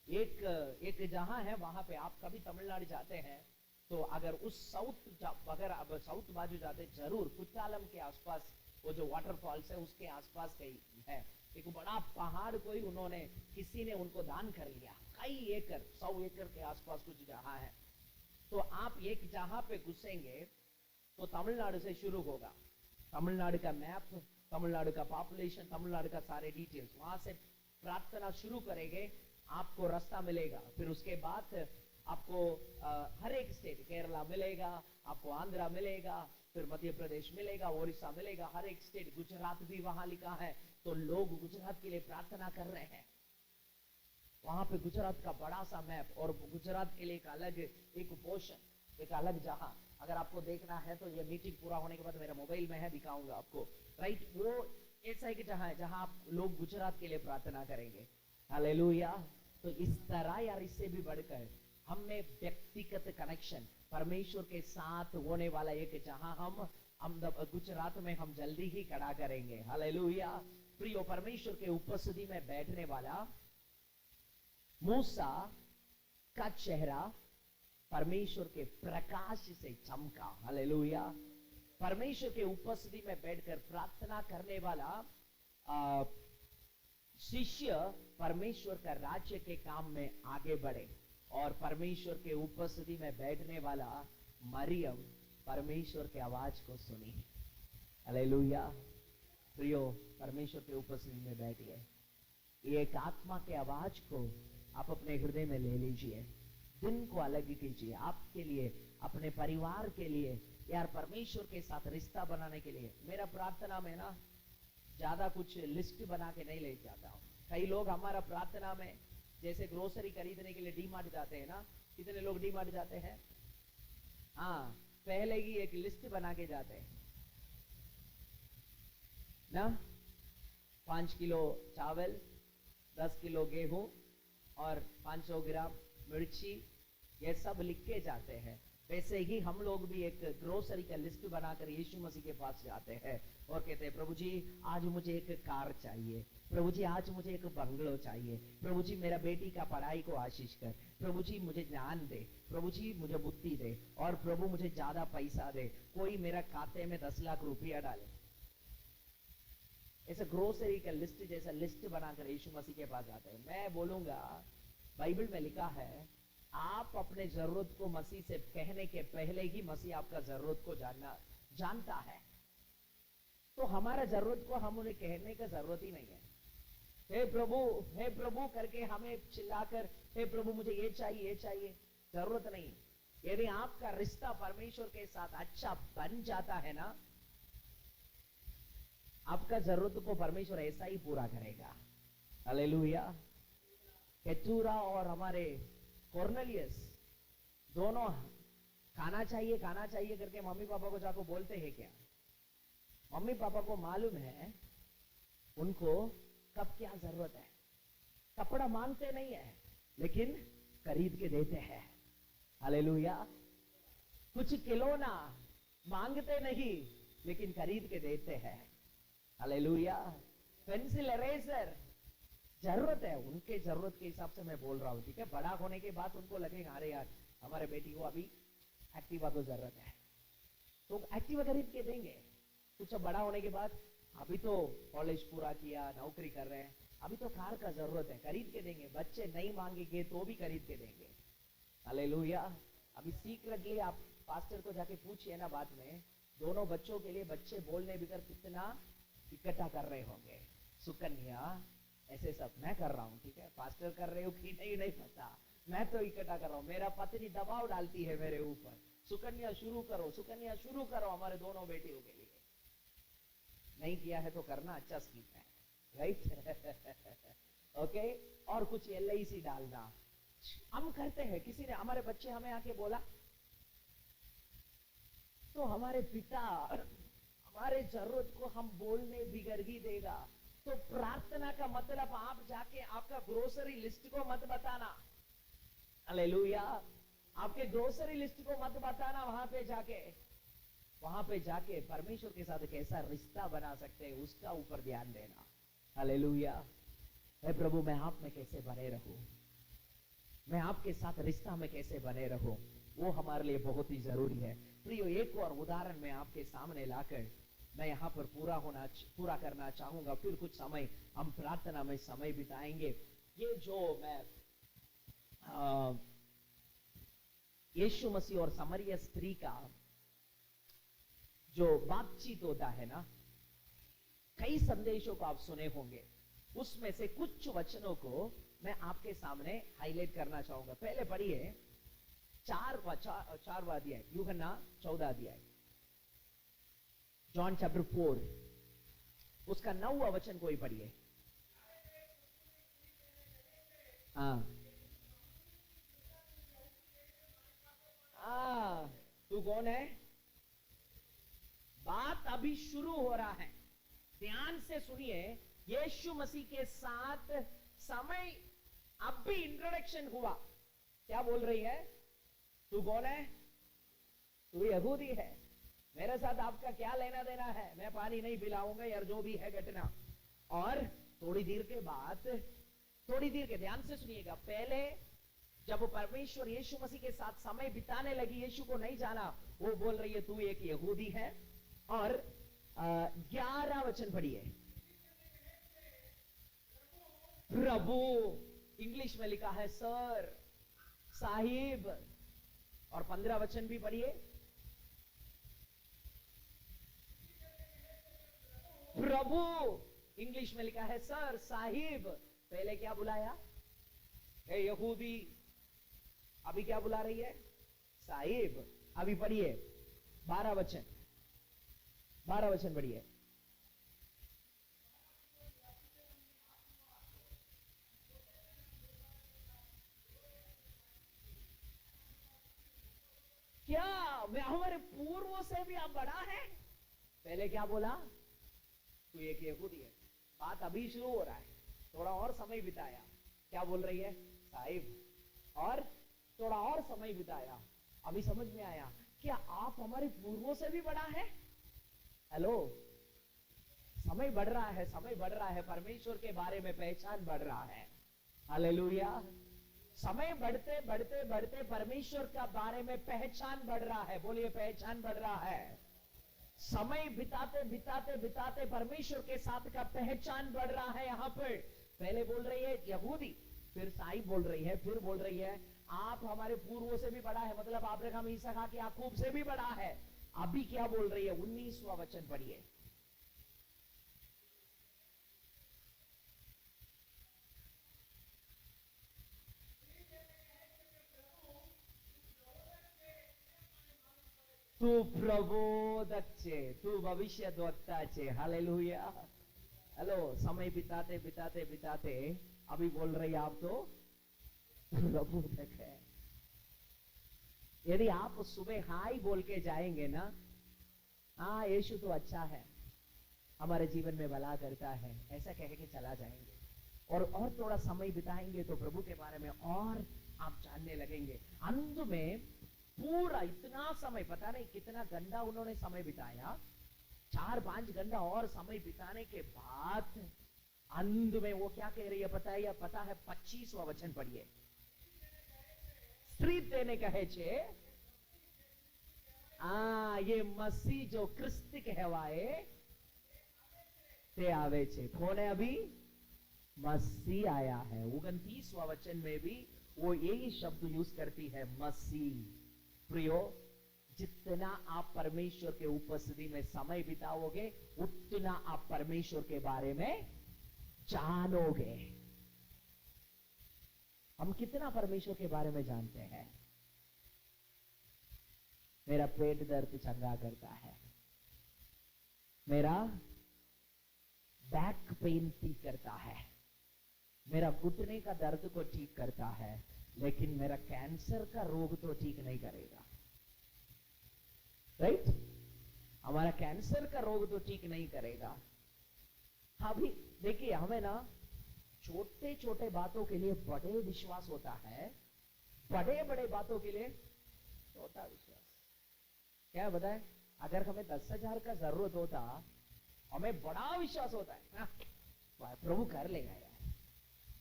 एक जहां है वहां पे, आप कभी तमिलनाडु जाते हैं तो अगर उस साउथ बाजू जाते जरूर, कुट्टालम के आसपास वो जो वाटरफॉल्स है उसके आसपास कहीं है एक बड़ा पहाड़, कोई उन्होंने किसी ने उनको दान कर लिया, कई एकड़ 100 एकड़ के आसपास कुछ जहां है। तो आप एक जहां पे घुसेंगे तो तमिलनाडु से शुरू होगा, तमिलनाडु का मैप, तमिलनाडु का पॉपुलेशन, तमिलनाडु का सारे डिटेल्स, वहां से प्रार्थना शुरू करेंगे, आपको रास्ता मिलेगा। फिर उसके बाद आपको हर एक स्टेट, केरला मिलेगा, आपको आंध्रा मिलेगा, फिर मध्य प्रदेश मिलेगा, ओडिशा मिलेगा, हर एक स्टेट, गुजरात भी वहां लिखा है। तो लोग गुजरात के लिए प्रार्थना कर रहे हैं। वहां पे गुजरात का बड़ा सा मैप और गुजरात के लिए एक अलग एक पोर्शन, एक अलग जहां। अगर आपको देखना है तो ये मीटिंग पूरा होने के बाद मेरा मोबाइल में है, दिखाऊंगा आपको। राइट, वो ऐसा है कि जहां है जहां आप लोग गुजरात के लिए प्रार्थना करेंगे। हालेलुया। तो इस तरह यार, इससे भी बढ़कर हमें व्यक्तिगत कनेक्शन परमेश्वर के साथ होने वाला एक जहां हम गुजरात में हम जल्दी ही खड़ा करेंगे। हालेलुया। प्रियो, परमेश्वर के उपस्थिति में बैठने वाला मूसा का चेहरा परमेश्वर के प्रकाश से चमका। हालेलुया। परमेश्वर के उपस्थिति में बैठकर प्रार्थना करने वाला शिष्य परमेश्वर का राज्य के काम में आगे बढ़े, और परमेश्वर के उपस्थिति में बैठने वाला मरियम परमेश्वर के आवाज को सुनी। हालेलुया। प्रियो, परमेश्वर के उपस्थिति में बैठिए, एक आत्मा के आवाज को आप अपने हृदय में ले लीजिए। दिन को अलग कीजिए आपके लिए, अपने परिवार के लिए, यार परमेश्वर के साथ रिश्ता बनाने के लिए। मेरा प्रार्थना में ना ज्यादा कुछ लिस्ट बना के नहीं ले जाता हूँ। कई लोग हमारा प्रार्थना में जैसे ग्रोसरी खरीदने के लिए डी मार्ट जाते हैं ना, कितने लोग डी मार्ट जाते हैं? हाँ, पहले ही एक लिस्ट बना के जाते हैं ना, 5 किलो चावल, 10 किलो गेहूं और 500 ग्राम मिर्ची, ये सब लिख के जाते हैं। वैसे ही हम लोग भी एक ग्रोसरी का लिस्ट बनाकर यीशु मसीह के पास जाते हैं और कहते हैं, प्रभु जी आज मुझे एक कार चाहिए, प्रभु जी आज मुझे एक बंगलो चाहिए, प्रभु जी मेरा बेटी का पढ़ाई को आशीष कर, प्रभु जी मुझे ज्ञान दे, प्रभु जी मुझे बुद्धि दे, और प्रभु मुझे ज्यादा पैसा दे, कोई मेरा खाते में 10 लाख रुपया डाले। ऐसा ग्रोसरी का लिस्ट जैसा लिस्ट बनाकर यीशु मसीह के पास जाते हैं। मैं बोलूंगा, बाइबल में लिखा है, आप अपने जरूरत को मसीह से कहने के पहले ही मसीह आपका जरूरत को जानता है। तो हमारा जरूरत को हम उन्हें कहने का जरूरत ही नहीं है। हे प्रभु करके हमें चिल्लाकर हे प्रभु मुझे ये चाहिए, ये चाहिए, जरूरत नहीं। यदि आपका रिश्ता परमेश्वर के साथ अच्छा बन जाता है ना, आपका जरूरत को परमेश्वर ऐसा ही पूरा करेगा। हालेलुया। केतुरा और हमारे कॉर्नेलियस दोनों खाना चाहिए करके मम्मी पापा को जाकर बोलते हैं क्या? मम्मी पापा को मालूम है उनको कब क्या जरूरत है। कपड़ा मांगते नहीं है लेकिन खरीद के देते हैं। हालेलुया। कुछ खिलौना मांगते नहीं लेकिन खरीद के देते हैं। हालेलुया। पेंसिल, इरेजर जरूरत है, उनके जरूरत के हिसाब से मैं बोल रहा हूं, ठीक है। बड़ा होने के बाद उनको लगेगा अरे यार हमारे बेटी को अभी एक्टिवा को जरूरत है, तो एक्टिवा खरीद के देंगे। कुछ बड़ा होने के बाद, अभी तो कॉलेज पूरा किया, नौकरी कर रहे हैं, अभी तो कार का जरूरत है, खरीद के देंगे। बच्चे नहीं मांगेंगे तो भी खरीद के देंगे। हालेलुया। अभी सीक्रेटली आप पास्टर को जाके पूछिए ना, बाद में दोनों बच्चों के लिए बच्चे बोलने बिगर कितना इकट्ठा कर रहे होंगे। सुकन्या ऐसे सब मैं कर रहा हूँ, ठीक है। पास्टर कर रहे हो कि नहीं पता, मैं तो इकट्ठा कर रहा हूँ। मेरा पत्नी दबाव डालती है मेरे ऊपर, सुकन्या शुरू करो, सुकन्या शुरू करो हमारे दोनों बेटियों के लिए। नहीं किया है तो करना, अच्छा स्कीम है, राइट। ओके। और कुछ LIC डालना हम करते हैं। किसी ने हमारे बच्चे हमें आके बोला तो हमारे पिता हमारे जरूरत को हम बोलने बिगड़ ही देगा। तो प्रार्थना का मतलब आप जाके आपका ग्रोसरी लिस्ट को मत बताना। हालेलुया। आपके ग्रोसरी लिस्ट को मत बताना। वहां पे जाके परमेश्वर के साथ कैसा रिश्ता बना सकते हैं उसका ऊपर ध्यान देना। हालेलुया। हे प्रभु, मैं आप में कैसे बने रहूं, मैं आपके साथ रिश्ता में कैसे बने रहूं, वो हमारे लिए बहुत ही जरूरी है। प्रियो, एक और उदाहरण मैं आपके सामने लाकर मैं यहाँ पर पूरा करना चाहूंगा। फिर कुछ समय हम प्रार्थना में समय बिताएंगे। ये जो मैं यीशु मसीह और समरिया स्त्री का जो बातचीत होता है ना, कई संदेशों को आप सुने होंगे, उसमें से कुछ वचनों को मैं आपके सामने हाईलाइट करना चाहूंगा। पहले पढ़िए 4वां अध्याय, यूहन्ना 14 अध्याय। जॉन चैप्टर 4 उसका 9वां वचन कोई पढ़िए। हाँ तू कौन है? बात अभी शुरू हो रहा है, ध्यान से सुनिए। यीशु मसीह के साथ समय अभी इंट्रोडक्शन हुआ। क्या बोल रही है? तू कौन है? तू यहूदी है, मेरे साथ आपका क्या लेना देना है? मैं पानी नहीं पिलाऊंगा यार, जो भी है घटना। और थोड़ी देर के बाद, थोड़ी देर के, ध्यान से सुनिएगा, पहले जब परमेश्वर यीशु मसीह के साथ समय बिताने लगी, यीशु को नहीं जाना, वो बोल रही है तू एक यहूदी है। और 11 वचन पढ़िए। प्रभु, इंग्लिश में लिखा है सर, साहिब। और 15 वचन भी पढ़िए। प्रभु, इंग्लिश में लिखा है सर, साहिब। पहले क्या बुलाया? ए यहूदी। अभी क्या बुला रही है? साहिब। अभी पढ़िए 12 वचन, 12 वचन पढ़िए। क्या हमारे पूर्वों से भी आप बड़ा है? पहले क्या बोला? तू एक यहूदी है। बात अभी शुरू हो रहा है, थोड़ा और समय बिताया। क्या बोल रही है? साहिब। और थोड़ा और समय बिताया, अभी समझ में आया, क्या आप हमारे पूर्वों से भी बड़ा है? हेलो, समय बढ़ रहा है, समय बढ़ रहा है, परमेश्वर के बारे में पहचान बढ़ रहा है। हालेलुया। समय बढ़ते बढ़ते बढ़ते परमेश्वर का बारे में पहचान बढ़ रहा है। बोलिए, पहचान बढ़ रहा है। समय बिताते बिताते बिताते परमेश्वर के साथ का पहचान बढ़ रहा है। यहां पर पहले बोल रही है यहूदी, फिर साहिब बोल रही है, फिर बोल रही है आप हमारे पूर्वों से भी बड़ा है, मतलब अब्राहम, इसहाक, याकूब से भी बड़ा है। अभी क्या बोल रही है? 19वां वचन पढ़िए। तू प्रबोधक छे, तू भविष्यद्वक्ता छे। हालेलुया। हेलो, समय बिताते बिताते बिताते अभी बोल रही आप तो प्रबोधक है। यदि आप सुबह हाय बोल के जाएंगे ना, हाँ यीशु तो अच्छा है, हमारे जीवन में भला करता है, ऐसा कह के चला जाएंगे, और थोड़ा समय बिताएंगे तो प्रभु के बारे में और आप जानने लगेंगे। अंत में पूरा इतना समय, पता नहीं कितना घंटा उन्होंने समय बिताया, 4-5 घंटा और समय बिताने के बाद अंत में वो क्या कह रही है पता है? या पता है? 25वां वचन पढ़िए। स्त्री તેને કહે છે, ये मसीह जो क्रिस्त कहवाए ते आवे छे। कौन है? अभी मसीह आया है। 29वां वचन में भी वो यही शब्द यूज करती है, मसीह। प्रियो, जितना आप परमेश्वर के उपस्थिति में समय बिताओगे, उतना आप परमेश्वर के बारे में जानोगे। हम कितना परमेश्वर के बारे में जानते हैं? मेरा पेट दर्द चंगा करता है, मेरा बैक पेन ठीक करता है, मेरा घुटने का दर्द को ठीक करता है, लेकिन मेरा कैंसर का रोग तो ठीक नहीं करेगा। राइट? हमारा कैंसर का रोग तो ठीक नहीं करेगा। अभी देखिए, हमें ना छोटे छोटे बातों के लिए बड़े विश्वास होता है, बड़े बड़े बातों के लिए छोटा विश्वास। क्या बताए? अगर हमें 10,000 का जरूरत होता, हमें बड़ा विश्वास होता है, प्रभु कर लेगा यार,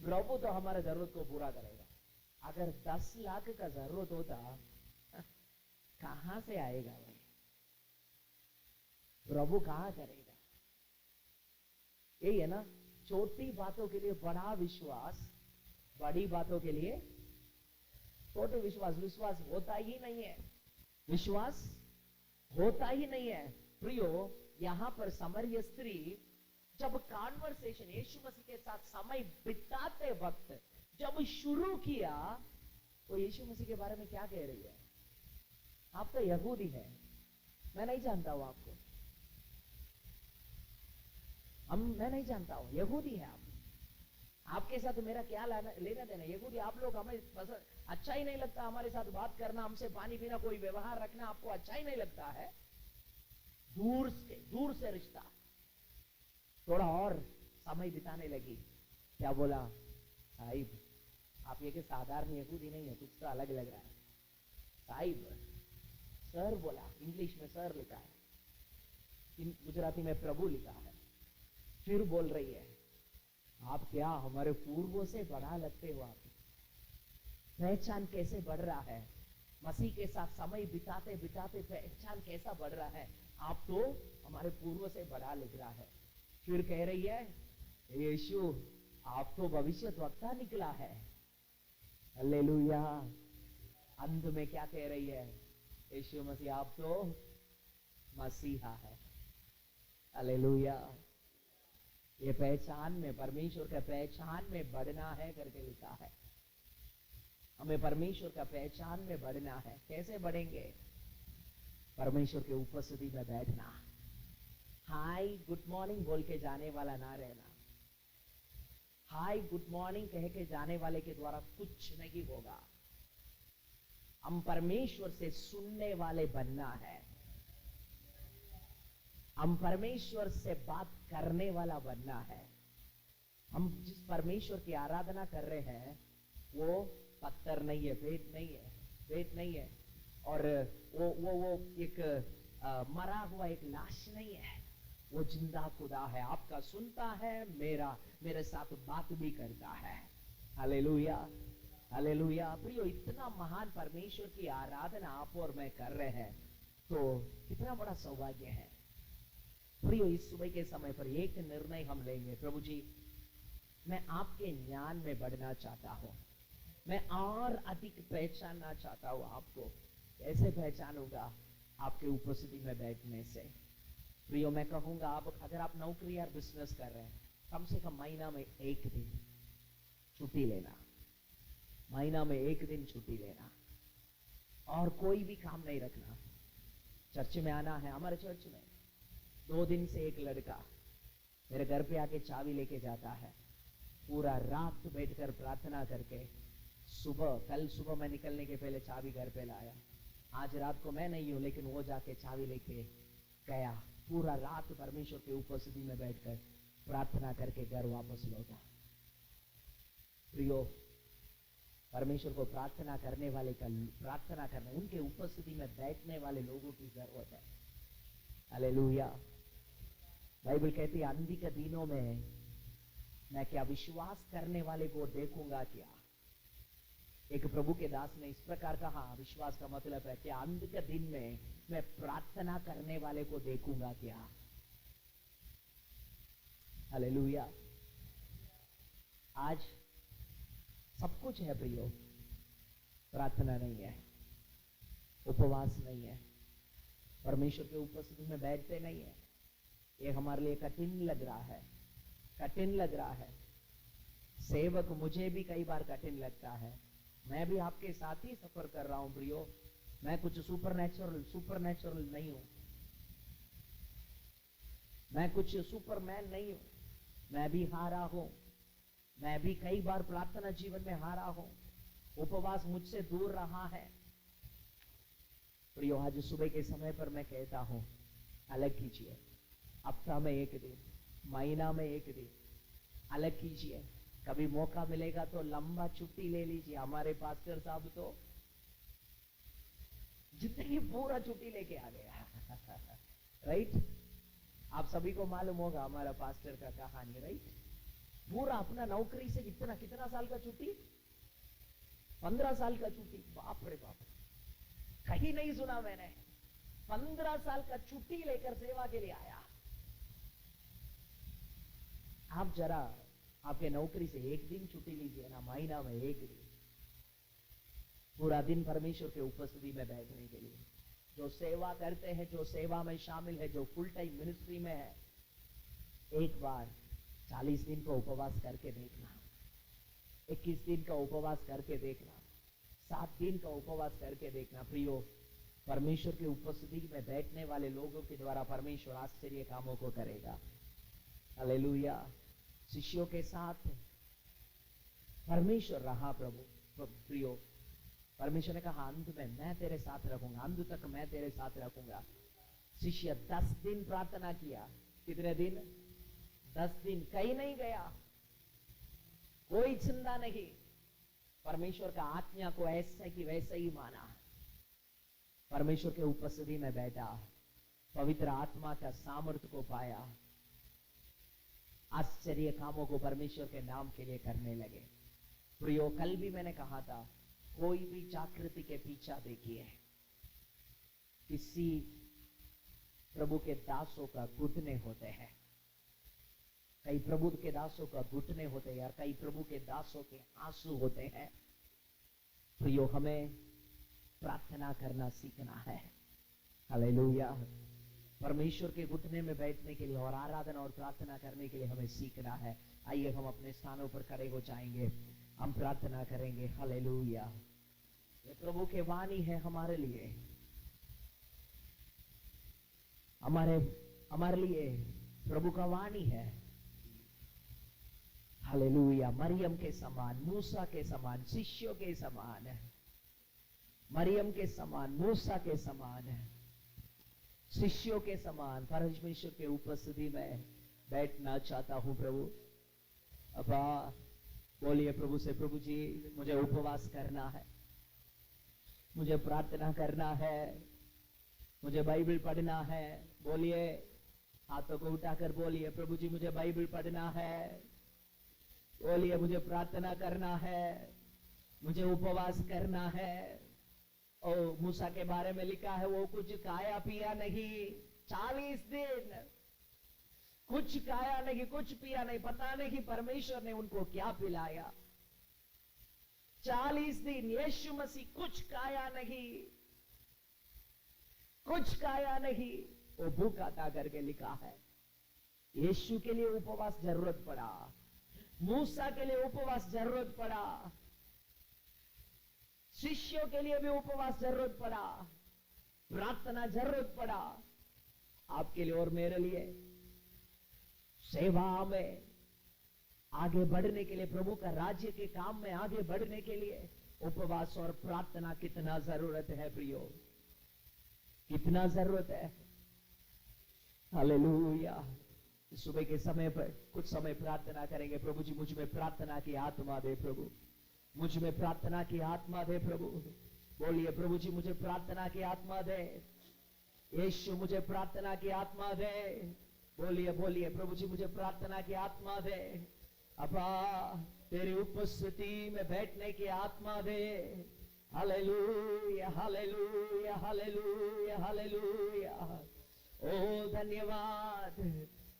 प्रभु तो हमारे जरूरत को पूरा करेगा। अगर 10 लाख का जरूरत होता, कहां से आएगा भाई? प्रभु कहां करेगा? यही है ना, छोटी बातों के लिए बड़ा विश्वास, बड़ी बातों के लिए छोटे विश्वास। विश्वास होता ही नहीं है, विश्वास होता ही नहीं है। प्रियो, यहां पर सामरिया स्त्री जब कॉन्वर्सेशन यीशु मसीह के साथ समय बिताते वक्त जब शुरू किया, तो यीशु मसीह के बारे में क्या कह रही है? आप तो यहूदी है, मैं नहीं जानता हूं आपको, मैं नहीं जानता हूं, यहूदी है आप, आपके साथ मेरा क्या लेना देना। यहूदी आप लोग, हमें पसंद अच्छा ही नहीं लगता, हमारे साथ बात करना, हमसे पानी पीना, कोई व्यवहार रखना आपको अच्छा ही नहीं लगता है। दूर से रिश्ता। थोड़ा और समय बिताने लगी, क्या बोला, साहिब आप ये कि साधारण यहूदी नहीं है, कुछ तो अलग लग रहा है। साहिब, सर बोला, इंग्लिश में सर लिखा है, गुजराती में प्रभु लिखा है। फिर बोल रही है, आप क्या हमारे पूर्वों से बड़ा लगते हो, आप पहचान कैसे बढ़ रहा है, मसीह के साथ समय बिताते बिताते पहचान कैसा बढ़ रहा है, आप तो हमारे पूर्व से बड़ा लग रहा है। फिर कह रही है, यीशु आप तो भविष्यद्वक्ता निकला है। हालेलुया। अंत में क्या कह रही है, यीशु मसीह आप तो मसीहा है। हालेलुया। ये पहचान में, परमेश्वर का पहचान में बढ़ना है करके लिखा है। हमें परमेश्वर का पहचान में बढ़ना है। कैसे बढ़ेंगे? परमेश्वर के उपस्थिति में बैठना, हाय गुड मॉर्निंग बोल के जाने वाला ना रहना। हाय गुड मॉर्निंग कह के जाने वाले के द्वारा कुछ नहीं होगा। हम परमेश्वर से सुनने वाले बनना है, हम परमेश्वर से बात करने वाला बनना है। हम जिस परमेश्वर की आराधना कर रहे हैं वो पत्थर नहीं है, वेट नहीं है, और वो एक मरा हुआ एक लाश नहीं है, वो जिंदा खुदा है। आपका सुनता है, मेरे साथ बात भी करता है। Hallelujah, hallelujah. प्रियो, इतना महान परमेश्वर की आराधना आप और मैं कर रहे हैं, तो कितना बड़ा सौभाग्य है। प्रियो, इस सुबह के समय पर एक निर्णय हम लेंगे, प्रभु जी मैं आपके ज्ञान में बढ़ना चाहता हूं, मैं और अधिक पहचानना चाहता हूं आपको। कैसे पहचानूंगा? आपके उपस्थिति में बैठने से। प्रियो, मैं कहूंगा, आप अगर आप नौकरी या बिजनेस कर रहे हैं, कम से कम महीना में एक दिन छुट्टी लेना, महीना में एक दिन छुट्टी लेना, और कोई भी काम नहीं रखना। चर्च में आना है। हमारे चर्च में 2 दिन से एक लड़का मेरे घर पे आके चाबी लेके जाता है, पूरा रात बैठकर प्रार्थना करके कल सुबह मैं निकलने के पहले चाबी घर पे लाया। आज रात को मैं नहीं हूं, लेकिन वो जाके चाबी लेके गया, पूरा रात परमेश्वर के उपस्थिति में बैठकर प्रार्थना करके घर वापस लौटा। प्रियो, परमेश्वर को प्रार्थना करने उनके उपस्थिति में बैठने वाले लोगों की जरूरत है। हालेलुया। बाइबल कहती है, अंधी के दिनों में मैं क्या विश्वास करने वाले को देखूंगा क्या? एक प्रभु के दास ने इस प्रकार कहा, विश्वास का मतलब है कि अंत के दिन में मैं प्रार्थना करने वाले को देखूंगा क्या? हालेलुया। आज सब कुछ है प्रियो, प्रार्थना नहीं है, उपवास नहीं है, परमेश्वर के उपस्थिति में बैठते नहीं है। ये हमारे लिए कठिन लग रहा है। सेवक मुझे भी कई बार कठिन लगता है। मैं भी आपके साथ ही सफर कर रहा हूं प्रियो। मैं कुछ सुपरनेचुरल नहीं हूं, मैं कुछ सुपरमैन नहीं हूं। मैं भी हारा हूं, मैं भी कई बार प्रार्थना जीवन में हारा हूं, उपवास मुझसे दूर रहा है। प्रियो, आज सुबह के समय पर मैं कहता हूं, अलग कीजिए। हफ्ता में एक दिन, महीना में एक दिन अलग कीजिए। कभी मौका मिलेगा तो लंबा छुट्टी ले लीजिए। हमारे पास्टर साहब तो जिंदगी पूरा छुट्टी लेके आ गया राइट? आप सभी को मालूम होगा हमारा पास्टर का कहानी, राइट? पूरा अपना नौकरी से कितना साल का छुट्टी? 15 साल का छुट्टी। बाप रे बाप, कहीं नहीं सुना मैंने। 15 साल का छुट्टी लेकर सेवा के लिए आया। आप जरा आपके नौकरी से एक दिन छुट्टी लीजिए ना, महीना में एक दिन, पूरा दिन परमेश्वर के उपस्थिति में बैठने के लिए। जो सेवा करते हैं, जो सेवा में शामिल है, जो फुल टाइम मिनिस्ट्री में है, एक बार 40 दिन का उपवास करके देखना, 21 दिन का उपवास करके देखना, 7 दिन का उपवास करके देखना। प्रियो, परमेश्वर की उपस्थिति में बैठने वाले लोगों के द्वारा परमेश्वर आश्चर्य कामों को करेगा। हालेलुया। शिष्यों के साथ परमेश्वर रहा प्रभु प्रियो। परमेश्वर ने कहा अंत में मैं तेरे साथ रखूंगा, अंत तक मैं तेरे साथ रखूंगा। शिष्य 10 दिन प्रार्थना किया। कितने दिन? 10 दिन। कहीं नहीं गया, कोई चिंता नहीं। परमेश्वर का आज्ञा को ऐसे की वैसे ही माना। परमेश्वर के उपस्थिति में बैठा, पवित्र आत्मा का सामर्थ्य को पाया, आश्चर्य कामों को परमेश्वर के नाम के लिए करने लगे। प्रियो, कल भी मैंने कहा था, कोई भी जागृति के पीछा देखिए, किसी प्रभु के दासों का घुटने होते हैं, कई प्रभु के दासों का घुटने होते हैं, और कई प्रभु के दासों के आंसू होते हैं। प्रियो, हमें प्रार्थना करना सीखना है। हालेलुया। परमेश्वर के घुटने में बैठने के लिए और आराधना और प्रार्थना करने के लिए हमें सीखना है। आइए हम अपने स्थानों पर खड़े हो जाएंगे, हम प्रार्थना करेंगे। हालेलुया। ये प्रभु के वाणी है हमारे लिए, हमारे लिए प्रभु का वाणी है। हालेलुया। मरियम के समान, मूसा के समान, शिष्यों के समान, मरियम के समान, मूसा के समान, शिष्यों के समान परमेश्वर के उपस्थिति में बैठना चाहता हूं प्रभु। अब्बा, बोलिए प्रभु से, प्रभु जी मुझे उपवास करना है, मुझे प्रार्थना करना है, मुझे बाइबल पढ़ना है। बोलिए, हाथों को उठाकर बोलिए, प्रभु जी मुझे बाइबल पढ़ना है। बोलिए, मुझे प्रार्थना करना है, मुझे उपवास करना है। ओ, मूसा के बारे में लिखा है, वो कुछ खाया पिया नहीं 40 दिन, कुछ खाया नहीं, कुछ पिया नहीं। पता नहीं परमेश्वर ने उनको क्या पिलाया। 40 दिन यीशु मसीह कुछ खाया नहीं, कुछ खाया नहीं, वो भूखा था करके लिखा है। यीशु के लिए उपवास जरूरत पड़ा, मूसा के लिए उपवास जरूरत पड़ा, शिष्यों के लिए भी उपवास जरूरत पड़ा, प्रार्थना जरूरत पड़ा। आपके लिए और मेरे लिए सेवा में आगे बढ़ने के लिए, प्रभु का राज्य के काम में आगे बढ़ने के लिए उपवास और प्रार्थना कितना जरूरत है प्रियो, कितना जरूरत है। हालेलुया। सुबह के समय पर कुछ समय प्रार्थना करेंगे। प्रभु जी मुझ में प्रार्थना की आत्मा दे प्रभु, मुझ में प्रार्थना की आत्मा दे प्रभु। बोलिए, प्रभु जी मुझे प्रार्थना की आत्मा दे, यीशु मुझे प्रार्थना की आत्मा दे। बोलिए बोलिए, प्रभु जी मुझे प्रार्थना की आत्मा दे। अब्बा, तेरी उपस्थिति में बैठने की आत्मा दे। Hallelujah hallelujah hallelujah hallelujah. ओ धन्यवाद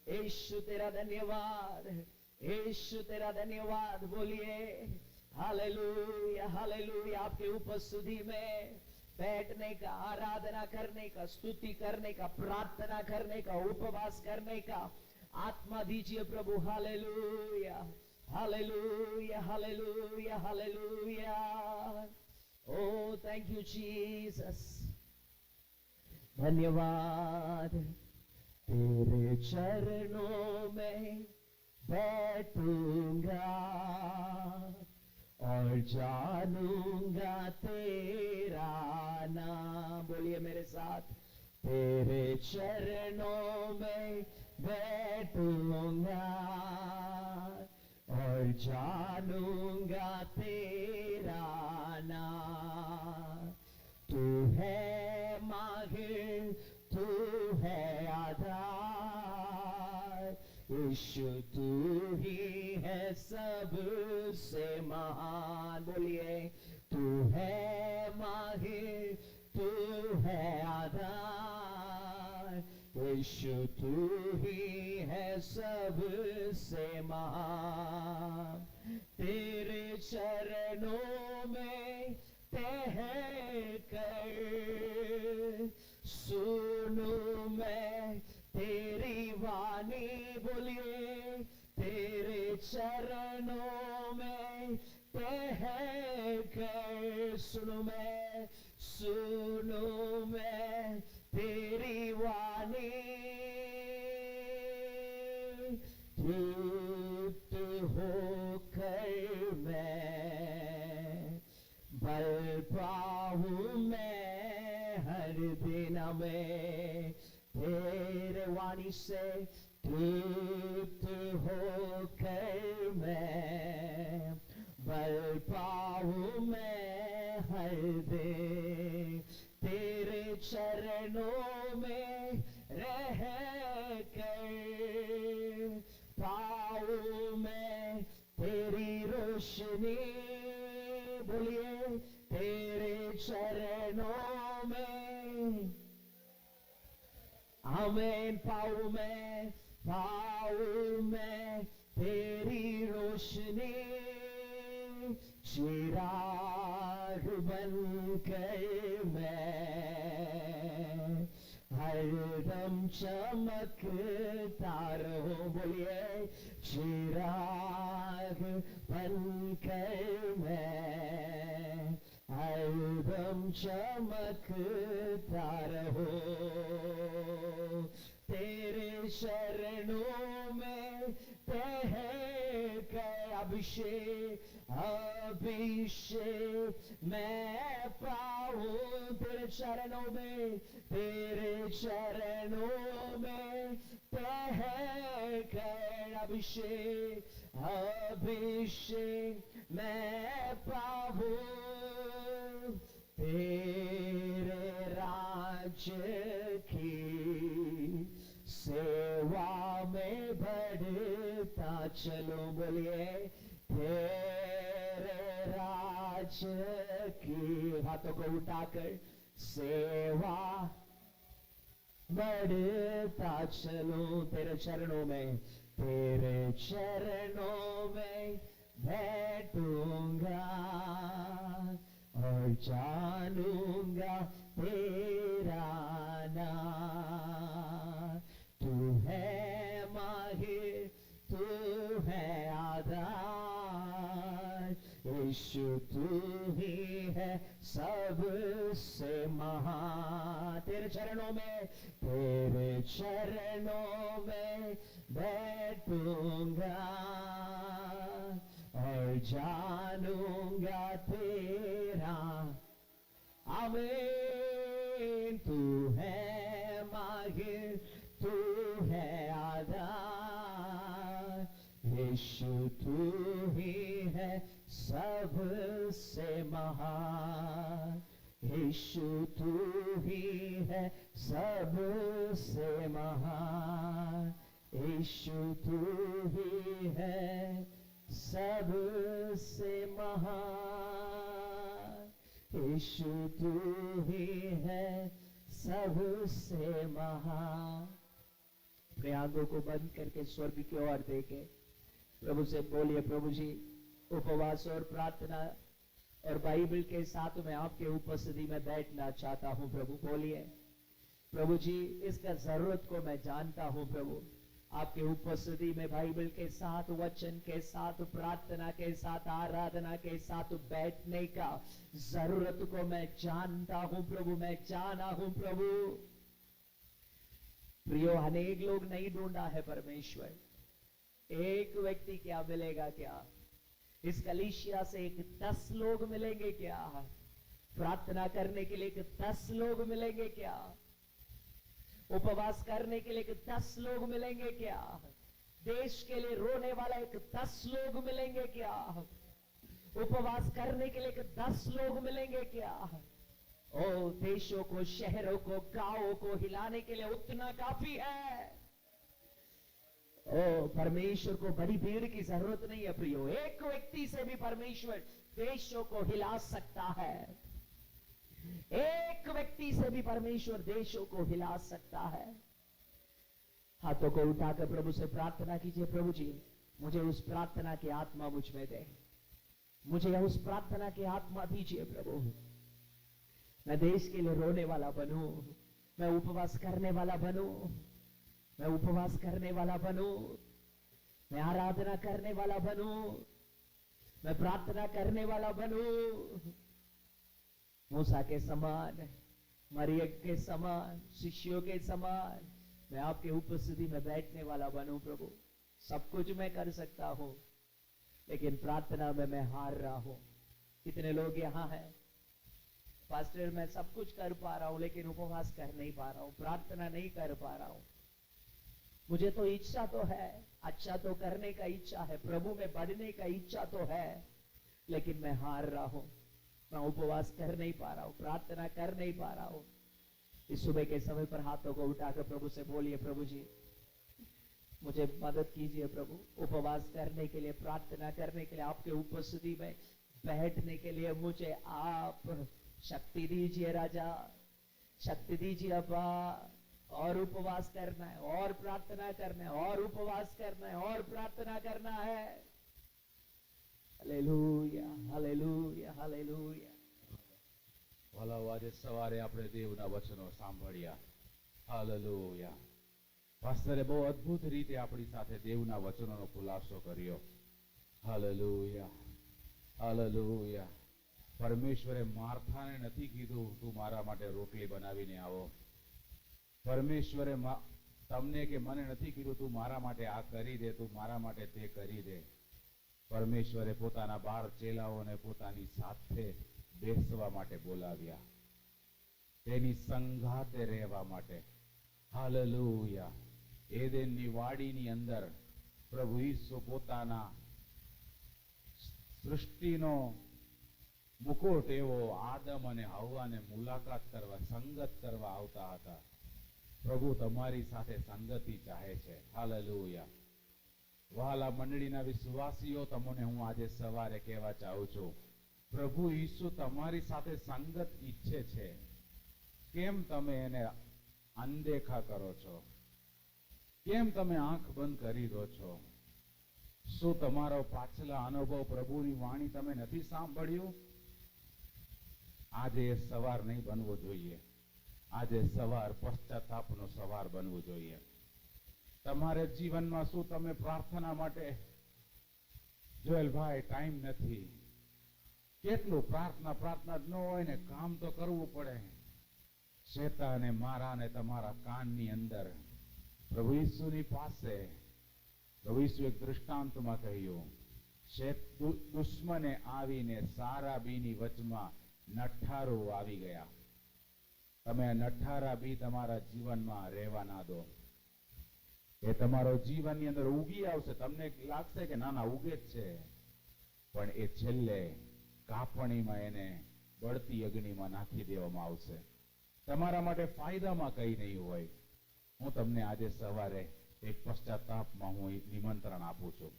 यीशु, तेरा धन्यवाद यीशु, तेरा धन्यवाद। बोलिए हालेलुया हालेलुया। आपके उपस्थिति में बैठने का, आराधना करने का, स्तुति करने का, प्रार्थना करने का, उपवास करने का आत्मा दीजिए प्रभु। Hallelujah hallelujah hallelujah hallelujah. ओ थैंक यू जीसस, धन्यवाद। तेरे चरणों में बैठूंगा और जानूंगा तेरा नाम। बोलिए मेरे साथ, तेरे चरणों में बैठूंगा और जानूंगा तेरा नाम। तू है माहिर, तू है आधार, यीशु तू ही है सबसे महान। बोलिए, तू है माहिर, तू है आधार, यीशु तू ही है सबसे महान। तेरे चरणों में ठहर कर सुनूं मैं तेरी वाणी। बोलिए, तेरे चरणों में ठहर कर सुनूं मैं तेरी वाणी। तृप्त होकर मैं बल पाऊं मैं हर दिन में तेरे वाणी से तृप्त होकर मैं बल पाऊं मैं हर दिन तेरे चरणों में रह कर पाऊं मैं तेरी रोशनी बोलिए तेरे चरणों में आमीन पाऊं मैं तेरी रोशनी चिराग बनकर मैं हरदम चमकता रहूं बोलिए चिराग बनकर मैं हरदम चमकता रहूं तेरे शरणों में ठहर कर अभिषेक मैं पाऊं तेरे चरणों में ठहर कर अभिषेक मैं पाऊं तेरे राज्य की सेवा में बढ़ता चलो बोलिए तेरे राज्य की हाथों को उठाकर सेवा बढ़ता चलो तेरे चरणों में बैठूंगा और जानूंगा तेरा नाम तू है माहिर तू है आधार यीशु तू ही है सबसे महान तेरे चरणों में बैठूंगा और जानूंगा तेरा आमीन तू है माहिर तू है आधार यीशु तू ही है सबसे महान यीशु तू ही है सबसे महान यीशु तू ही है सबसे महान यीशु तू ही है सबसे महान अपने आंखों को बंद करके स्वर्ग की ओर देखे प्रभु से बोलिए प्रभु जी उपवास और प्रार्थना और बाइबल के साथ मैं आपके उपस्थिति में बैठना चाहता हूं प्रभु बोलिए प्रभु जी इसका जरूरत को मैं जानता हूं प्रभु आपके उपस्थिति में बाइबल के साथ वचन के साथ प्रार्थना के साथ आराधना के साथ बैठने का जरूरत को मैं जानता हूं प्रभु मैं जाना हूं प्रभु प्रियो अनेक लोग नहीं ढूंढा है परमेश्वर एक व्यक्ति क्या मिलेगा क्या इस कलीसिया से एक 10 लोग मिलेंगे क्या प्रार्थना करने के लिए एक 10 लोग मिलेंगे क्या उपवास करने के लिए एक 10 लोग मिलेंगे क्या देश के लिए रोने वाला एक 10 लोग मिलेंगे क्या उपवास करने के लिए एक 10 लोग मिलेंगे क्या ओ देशों को शहरों को गांवों को हिलाने के लिए उतना काफी है ओ परमेश्वर को बड़ी भीड़ की जरूरत नहीं है प्रियो एक व्यक्ति से भी परमेश्वर देशों को हिला सकता है एक व्यक्ति से भी परमेश्वर देशों को हिला सकता है हाथों को उठाकर प्रभु से प्रार्थना कीजिए प्रभु जी मुझे उस प्रार्थना की आत्मा मुझ में दे मुझे उस प्रार्थना की आत्मा दीजिए प्रभु मैं देश के लिए रोने वाला बनूं मैं उपवास करने वाला बनूं मैं उपवास करने वाला बनूं मैं आराधना करने वाला बनूं मैं प्रार्थना करने वाला बनूं मूसा के समान मरियम के समान शिष्यों के समान मैं आपके उपस्थिति में बैठने वाला बनूं प्रभु सब कुछ मैं कर सकता हूं, लेकिन प्रार्थना में मैं हार रहा हूं। कितने लोग यहां हैं, पास्टर मैं सब कुछ कर पा रहा हूं लेकिन उपवास कर नहीं पा रहा हूं, प्रार्थना नहीं कर पा रहा हूं। मुझे तो इच्छा तो है, अच्छा तो करने का इच्छा है, प्रभु में बढ़ने का इच्छा तो है, लेकिन मैं हार रहा हूं। मैं उपवास कर नहीं पा रहा हूं, प्रार्थना कर नहीं पा रहा हूं। इस सुबह के समय पर हाथों को उठाकर प्रभु से बोलिए, प्रभु जी मुझे मदद कीजिए प्रभु, उपवास करने के लिए, प्रार्थना करने के लिए, आपके उपस्थिति में बैठने के लिए मुझे आप शक्ति दीजिए राजा, शक्ति दीजिए अब्बा। और उपवास करना है, और प्रार्थना करना है, और उपवास करना है, और प्रार्थना करना है। Hallelujah, hallelujah, hallelujah. ભલાઓ આજે સવારે આપણે દેવના વચનો સાંભળ્યા. હાલેલુયા. પાસ્ટરે બહુ અદ્ભુત રીતે આપણી સાથે દેવના વચનોનો ખુલાસો કર્યો. Hallelujah, hallelujah. પરમેશ્વરે માર્થાને નથી કીધું તું મારા માટે રોટલી બનાવીને આવો. પરમેશ્વરે તમને કે મને નથી કીધું તું મારા માટે આ કરી દે, તું મારા માટે તે કરી દે. પરમેશ્વરે પોતાના 12 ચેલાઓને પોતાની સાથે બેસવા માટે બોલાવ્યા, તેની સંગાતે રહેવા માટે. હાલેલુયા. એદેનની વાડીની અંદર પ્રભુ ઈસુ પોતાના સૃષ્ટિનો મુકુટ એવો આદમ અને હવ્વાને મુલાકાત કરવા, સંગત કરવા આવતા હતા. પ્રભુ તમારી સાથે સંગતિ ચાહે છે. હાલેલુયા. વહાલા મંડળીના વિશ્વાસીઓ, તમને હું આજે સવારે કહેવા ચાહું છું, પ્રભુ ઈસુ તમારી સાથે સંગત ઈચ્છે છે. કેમ તમે એને અનદેખા કરો છો? કેમ તમે આંખ બંધ કરી દો છો? શું તમારો પાછલા અનુભવ, પ્રભુની વાણી તમે નથી સાંભળ્યું? આજે સવાર નહીં બનવો જોઈએ. આજે સવાર પશ્ચાતાપનો સવાર બનવું જોઈએ. તમારે જીવનમાં શું તમે પ્રાર્થના માટે, જોએલભાઈ ટાઈમ નથી, કેટલું પ્રાર્થના પ્રાર્થના જ ન હોય ને, કામ તો કરવું પડે. શેતાને મારાને તમારા કાનની અંદર પ્રભુ ઈસુની પાસે, પ્રભુ ઈસુ એક દૃષ્ટાંતમાં કહ્યું, દુશ્મને આવીને સારા બીની વચમાં નઠ્ઠારો આવી ગયા. તમે આ નઠ્ઠારા બી તમારા જીવનમાં રહેવા ના દો. એ તમારો જીવનની અંદર ઉગી આવશે. તમને લાગશે કે ના ના ઉગે જ છે, પણ એ છેલ્લે કાપણીમાં એને બળતી અગ્નિમાં નાખી દેવામાં આવશે. તમારા માટે ફાયદામાં કંઈ નહીં હોય. હું તમને આજે સવારે એક પશ્ચાતાપમાં હું નિમંત્રણ આપું છું.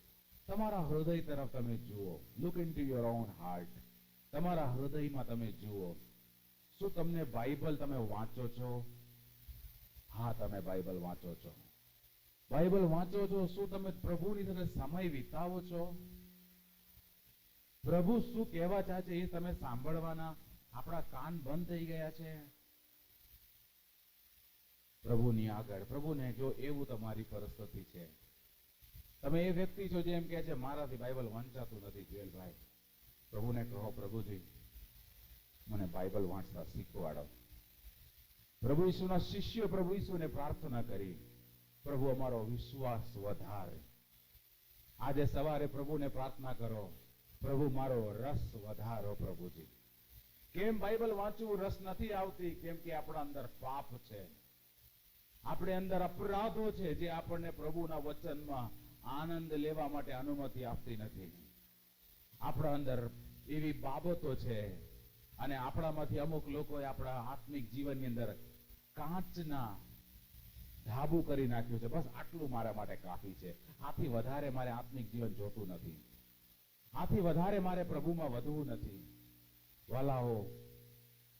તમારા હૃદય તરફ તમે જુઓ. Look in to your own heart. તમારા હૃદયમાં તમે જુઓ. શું તમને બાઇબલ તમે વાંચો છો? હા, તમે બાઇબલ વાંચો છો. બાઇબલ વાંચો છો. શું તમે પ્રભુની સાથે સમય વિતાવો છો? પ્રભુ શું કહેવા ચાહે છે એ તમે સાંભળવાના આપણા કાન બંધ થઈ ગયા છે. પ્રભુની આગળ, પ્રભુને જો એવું તમારી પરિસ્થિતિ છે, તમે એ વ્યક્તિ છો જેમ કહે છે મારાથી બાઇબલ વાંચાતું નથી, જોએલભાઈ, પ્રભુને કહો, પ્રભુજી મને બાઇબલ વાંચતા શીખવાડો. પ્રભુ ઈસુના શિષ્યો પ્રભુ ઈસુને પ્રાર્થના કરી, પ્રભુ અમારો વિશ્વાસ વધારે. આજે સવારે પ્રભુને પ્રાર્થના કરો, પ્રભુ મારો રસ વધારો. પ્રભુજી, કેમ બાઇબલ વાંચવું રસ નથી આવતી? કેમ કે આપણા અંદર પાપ છે, આપણે અંદર અપરાધો છે જે આપણને પ્રભુના વચનમાં આનંદ લેવા માટે અનુમતિ આપતી નથી. આપણા અંદર એવી બાબતો છે અને આપણામાંથી અમુક લોકોએ આપણા આત્મિક જીવનની અંદર કાચના ધાબુ કરી નાખ્યું છે. બસ આટલું મારા માટે કાફી છે, આથી વધારે મારે આત્મિક જીવન જોતું નથી, આથી વધારે મારે પ્રભુમાં વધવું નથી. વાલાઓ,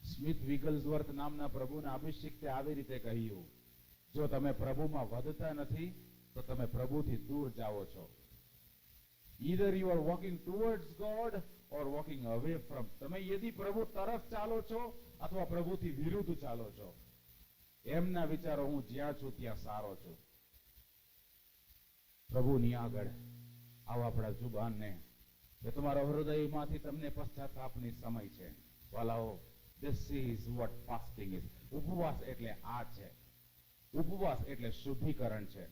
સ્મિથ વિગલ્સવર્થ નામના પ્રભુના અભિષિક્તે આવી રીતે કહ્યું, જો તમે પ્રભુમાં વધતા નથી તો તમે પ્રભુથી દૂર જાઓ છો. Either you are walking towards God or walking away from. તમે યદી પ્રભુ તરફ ચાલો છો અથવા પ્રભુથી વિરુદ્ધ ચાલો છો. એમના વિચારો હું જ્યાં છું ત્યાં સારો છું. પ્રભુની આગળ આવો આપણા જુબાનને, એ તમારા હૃદયમાંથી તમને પશ્ચાતાપની સમય છે. વાલાઓ, this is what fasting is. ઉપવાસ એટલે આ છે. ઉપવાસ એટલે શુદ્ધિકરણ છે.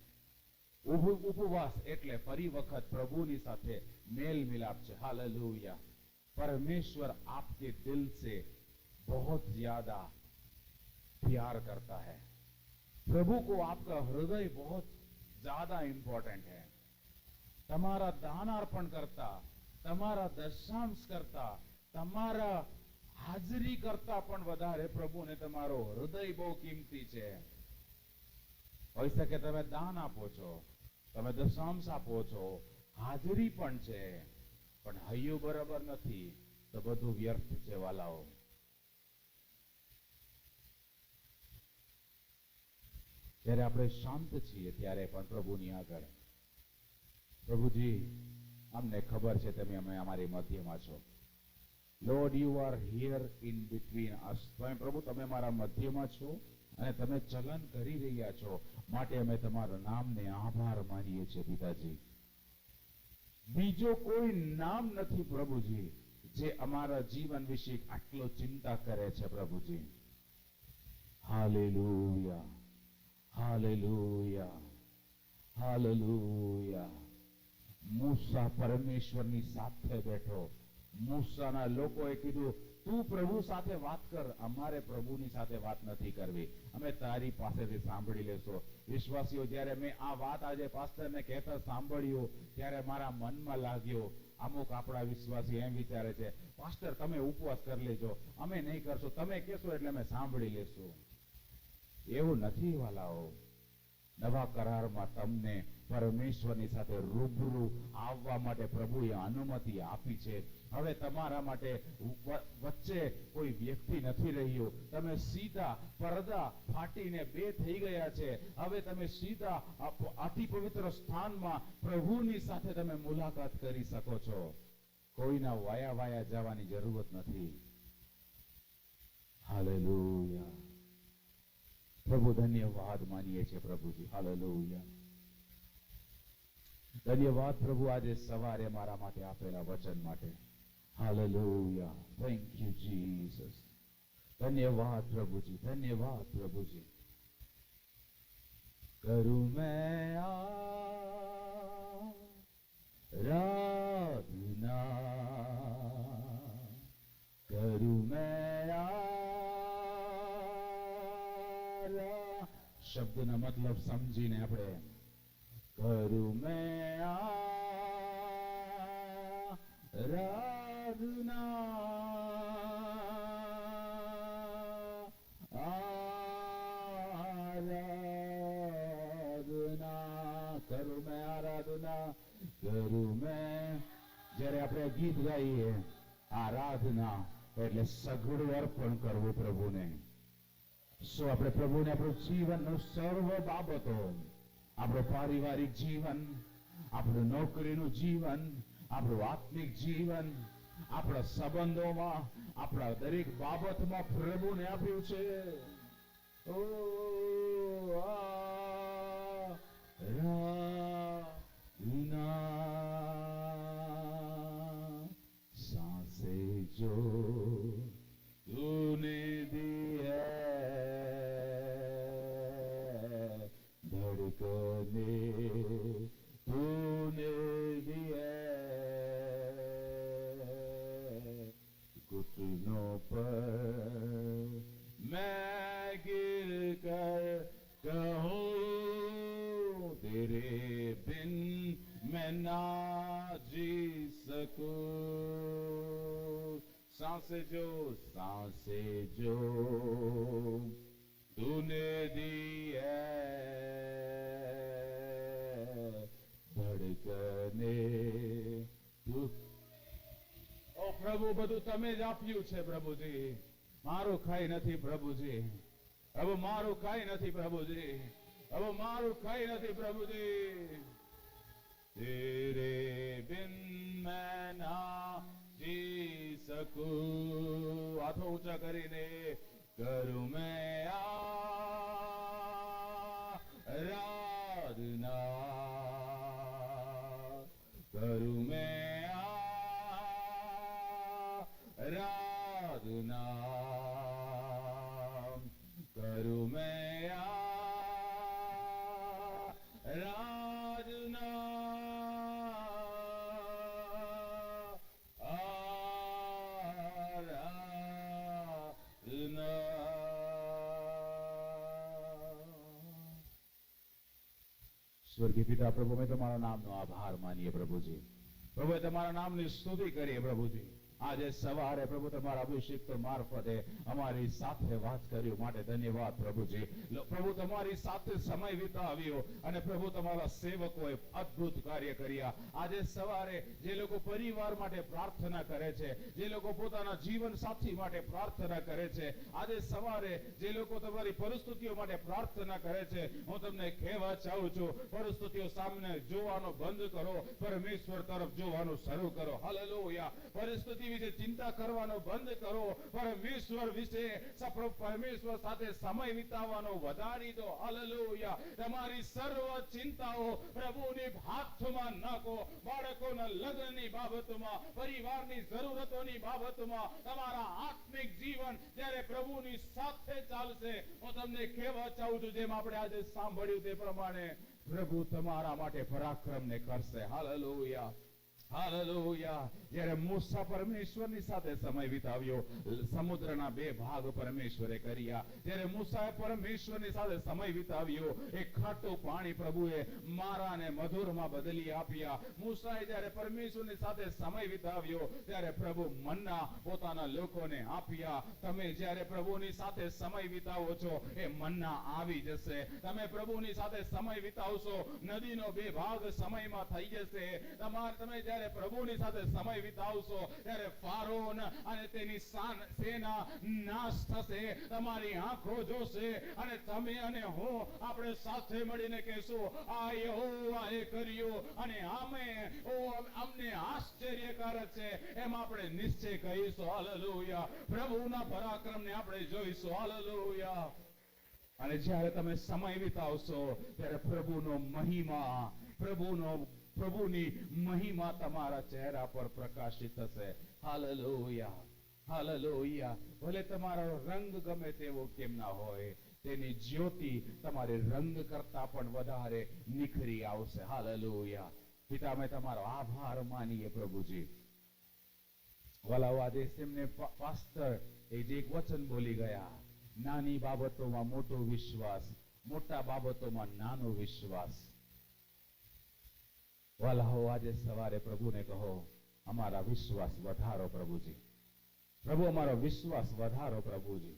ઉપવાસ એટલે ફરી વખત પ્રભુની સાથે मेल मिलाप છે। हालेलुया। परमेश्वर आपके दिल से बहुत ज्यादा प्यार करता है। प्रभु को आपका हृदय बहुत ज्यादा इंपॉर्टेंट है। તમારા દાન અર્પણ કરતા, તમારા દશાંશ કરતા, તમારા હાજરી કરતા પણ વધારે પ્રભુને તમારો હૃદય બહુ કિંમતી છે। હોઈ શકે તમે દાન આપો છો, તમે દશાંશ આપો છો, હાજરી પણ છે, પણ હૈયું બરાબર નથી તો બધું વ્યર્થ છે વાલાઓ। જ્યારે આપણે શાંત છીએ ત્યારે પણ પ્રભુની આગળ, પ્રભુજી અમને ખબર છે તમે અમે અમારી મધ્યમાં છો। Lord you are here in between અસ। પ્રભુ તમે મારા મધ્યમાં છો અને તમે ચલન કરી રહ્યા છો, માટે અમે તમારા નામને આભાર માનીએ છીએ પિતાજી। બીજો કોઈ નામ નથી પ્રભુજી જે અમારા જીવન વિશે આટલો ચિંતા કરે છે પ્રભુજી। Hallelujah, hallelujah, hallelujah. મૂસા પરમેશ્વરની સાથે બેઠો। મૂસાના લોકોએ કીધું તું પ્રભુ સાથે વાત કર, અમારે પ્રભુની સાથે વાત નથી કરવી, અમે તારી પાસેથી સાંભળી લેશો। વિશ્વાસીઓ, જ્યારે મેં આ વાત આજે પાસ્ટરને કહેતા સાંભળ્યું ત્યારે મારા મનમાં લાગ્યો, અમુક આપણા વિશ્વાસી એમ વિચારે છે પાસ્ટર તમે ઉપવાસ કરી લેજો, અમે નહીં કરશો, તમે કહેશો એટલે અમે સાંભળી લેશું। એવું નથી વાલાઓ। નવા કરારમાં તમને પરમેશ્વરની સાથે રૂબરૂ આવવા માટે પ્રભુએ અનુમતિ આપી છે। હવે તમારા માટે વચ્ચે કોઈ વ્યક્તિ નથી રહ્યો, તમે સીધા પડદા ફાટીને બે થઈ ગયા છે। હવે તમે સીધા અતિ પવિત્ર સ્થાનમાં પ્રભુની સાથે તમે મુલાકાત કરી શકો છો। કોઈના વાયા વાયા જવાની જરૂરત નથી। હાલેલુયા। પ્રભુ ધન્યવાદ માનીએ છીએ પ્રભુજી। હાલેલુયા। ધન્યવાદ પ્રભુ આજે સવારે મારા માટે આપેલા વચન માટે। હાલેલુયા। Thank you Jesus. ધન્યવાદ પ્રભુજી, ધન્યવાદ પ્રભુજી। કરું मैं आराधना, करूं मैं શબ્દનો મતલબ સમજીને આપણે કરું मैं आराधना, आराधना, કરું मैं आराधना, કરું मैं। જ્યારે આપણે ગીત ગાઈએ આરાધના એટલે સઘળું અર્પણ કરવું પ્રભુને। સો આપણે પ્રભુને આપણું જીવનનું સર્વ બાબતો, આપણું પારિવારિક જીવન, આપણું નોકરીનું જીવન, આપણું આત્મિક જીવન, આપણા સંબંધોમાં, આપણા દરેક બાબતમાં પ્રભુને આપ્યું છે। ઓ આરાધના, सांसे जो तूने दी है, धड़कने तूने दी है, घुटनों पर मैं गिर कर कहूँ तेरे बिन मैं ना जी सकूं। सांसे जो तूने दी है, ધડકને તું। ઓ પ્રભુ બધું તમે જ આપ્યું છે પ્રભુજી, મારું કઈ નથી પ્રભુજી। હવે મારું કઈ નથી પ્રભુજી, હવે મારું કઈ નથી પ્રભુજી। तेरे बिन मैं ना जी सकूं। हाथों ऊंचा કરીને करूं मैं आराधना, करूं मैं आराधना, करूं मैं आराधना। સ્વર્ગીય પિતા પ્રભુ, અમે તમારા નામનો આભાર માનીએ પ્રભુજી. પ્રભુ, તમારા નામની સ્તુતિ કરીએ પ્રભુજી. આજે સવારે પ્રભુ તમારા અભિષેક મારફતે અમારી સાથે વાત કર્યું માટે ધન્યવાદ પ્રભુજી. પ્રભુ, તમારી સાથે સમય વિતાવ્યો અને પ્રભુ તમારા સેવકોએ અદ્ભુત કાર્ય કર્યા. આજે સવારે જે લોકો પરિવાર માટે પ્રાર્થના કરે છે, જે લોકો પોતાના જીવન સાથી માટે પ્રાર્થના કરે છે, આજે સવારે જે લોકો તમારી પરિસ્થિતિઓ માટે પ્રાર્થના કરે છે, હું તમને કહેવા ચાહું છું, પરિસ્થિતિઓ સામે જોવાનો બંધ કરો, પરમેશ્વર તરફ જોવાનું શરૂ કરો. હાલેલુયા. પરિસ્થિતિ વિશે ચિંતા કરવાનો બંધ કરો, પરમેશ્વર વિશે પરમેશ્વર સાથે સમય વિતાવવાનો વધારી દો. હાલેલુયા. તમારી સર્વ ચિંતાઓ પ્રભુની હાથમાં નાખો. બાળકોના લગ્નની બાબતમાં, પરિવારની જરૂરતોની બાબતમાં, તમારા આત્મિક જીવન જ્યારે પ્રભુની સાથે ચાલશે, હું તમને કહેવા ચાહું છું, જેમ આપણે આજે સાંભળ્યું તે પ્રમાણે પ્રભુ તમારા માટે પરાક્રમને કરશે. હાલેલુયા. હાલેલુયા. જ્યારે મૂસા પરમેશ્વરની સાથે સમય વિતાવ્યો, સમુદ્રના બે ભાગ પરમેશ્વરે કર્યા. જ્યારે મૂસાએ પરમેશ્વરની સાથે સમય વિતાવ્યો, એ ખાટું પાણી પ્રભુએ મારાને મધુરમાં બદલી આપ્યા. મૂસાએ જ્યારે પરમેશ્વરની સાથે સમય વિતાવ્યો, ત્યારે પ્રભુ મન્ના પોતાના લોકોને આપ્યા. તમે જ્યારે પ્રભુની સાથે સમય વિતાવો છો, એ મન્ના આવી જશે. તમે પ્રભુની સાથે સમય વિતાવશો, નદીનો બે ભાગ સમયમાં થઈ જશે. તમે જ્યારે પ્રભુની સાથે સમય વિતાવશો, ત્યારે ફારોન અને તેની સેના નાશ થશે. તમારી આંખો જોશે અને તમે અને હું આપણે સાથે મળીને કહેશું, આ યહોવાએ કર્યું અને અમને આશ્ચર્યકારક છે, એમ આપણે નિશ્ચય કહીશું. હાલેલુયા. પ્રભુના પરાક્રમને આપણે જોઈશું. હાલેલુયા. અને જ્યારે તમે સમય વિતાવશો, ત્યારે પ્રભુની મહિમા તમારા ચહેરા પર પ્રકાશિત થશે. હાલેલુયા. હાલેલુયા. ભલે તમારો રંગ ગમે તેવો કેમ ના હોય, તેની જ્યોતિ તમારે રંગ કરતા પણ વધારે નિખરી આવશે. હાલેલુયા. પિતા, અમે તમારો આભાર માનીએ પ્રભુજી. વાલાઓ, આજે તેમને પાસ્ટર એ જે એક વચન બોલી ગયા, નાની બાબતોમાં મોટો વિશ્વાસ, મોટા બાબતોમાં નાનો વિશ્વાસ. વાલાઓ, આજે સવારે પ્રભુને કહો, અમારા વિશ્વાસ વધારો પ્રભુજી. પ્રભુ, અમારો વિશ્વાસ વધારો પ્રભુજી.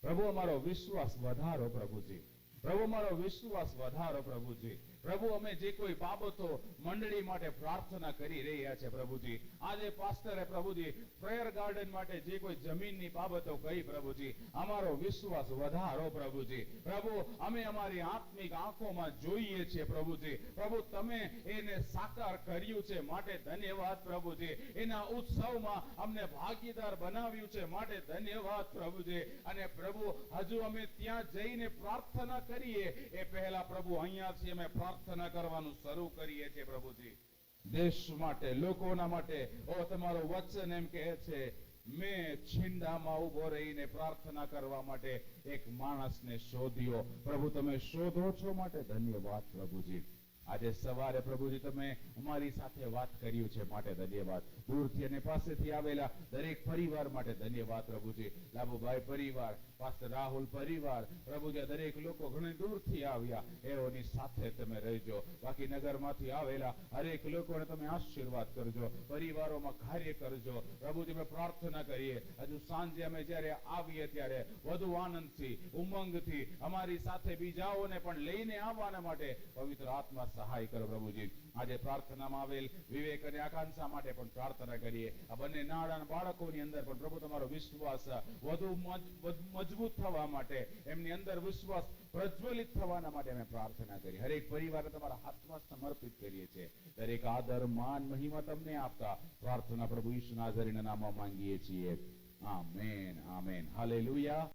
પ્રભુ, અમારો વિશ્વાસ વધારો પ્રભુજી. પ્રભુ, અમારો વિશ્વાસ વધારો પ્રભુજી. પ્રભુ, અમે જે કોઈ બાબતો મંડળી માટે પ્રાર્થના કરી રહ્યા છે પ્રભુજી, આજે પાસ્ટરે પ્રભુજી પ્રેયર ગાર્ડન માટે જે કોઈ જમીનની બાબતો કહી પ્રભુજી, અમારો વિશ્વાસ વધારો પ્રભુજી. પ્રભુ, અમે અમારી આત્મિક આંખોમાં જોઈએ છીએ પ્રભુજી. પ્રભુ, તમે એને સાકાર કર્યું છે માટે ધન્યવાદ પ્રભુજી. એના ઉત્સવમાં અમને ભાગીદાર બનાવ્યું છે માટે ધન્યવાદ પ્રભુજી. અને પ્રભુ, હજુ અમે ત્યાં જઈને પ્રાર્થના કરીએ એ પહેલા પ્રભુ અહીંયાથી અમે પ્રાર્થના કરવાનું શરૂ કરીએ છીએ પ્રભુજી. દેશ માટે, લોકોના માટે. તમારો વચન એમ કહે છે, મેં છીંડામાં ઉભો રહીને પ્રાર્થના કરવા માટે એક માણસને શોધ્યો. પ્રભુ, તમે શોધો છો માટે ધન્યવાદ પ્રભુજી. આજે સવારે પ્રભુજી તમે અમારી સાથે વાત કર્યું છે માટે ધન્યવાદ. દૂરથી અને પાસેથી આવેલા દરેક પરિવાર માટે ધન્યવાદ પ્રભુજી. લાભુભાઈ પરિવાર, પાસ્ટર રાહુલ પરિવાર, પ્રભુજી દરેક લોકો ઘણી દૂરથી આવ્યા, એઓની સાથે તમે રહેજો. બાકી નગરમાંથી આવેલા હરેક લોકોને તમે આશીર્વાદ કરજો, પરિવારોમાં કાર્ય કરજો પ્રભુજી. અમે પ્રાર્થના કરીએ, હજુ સાંજે અમે જ્યારે આવીએ ત્યારે વધુ આનંદથી, ઉમંગથી અમારી સાથે બીજાઓને પણ લઈને આવવાના માટે પવિત્ર આત્મા સહાય કરો પ્રભુજી. આજે પ્રાર્થનામાં આવેલ વિવેક અને આકાંક્ષા માટે પણ પ્રાર્થના કરીએ. આ બંને નાના બાળકોની અંદર પણ પ્રભુ તમારો વિશ્વાસ વધુ મજબૂત થવા માટે, એમની અંદર વિશ્વાસ પ્રજ્વલિત થવાના માટે અમે પ્રાર્થના કરી. હરેક પરિવારને તમારા હાથમાં સમર્પિત કરીએ છીએ. દરેક આદર, માન, મહિમા તમને આપતા પ્રાર્થના પ્રભુ ઈસુ નાઝરીના નામમાં માંગીએ છીએ. આમેન. આમેન. હાલેલુયા.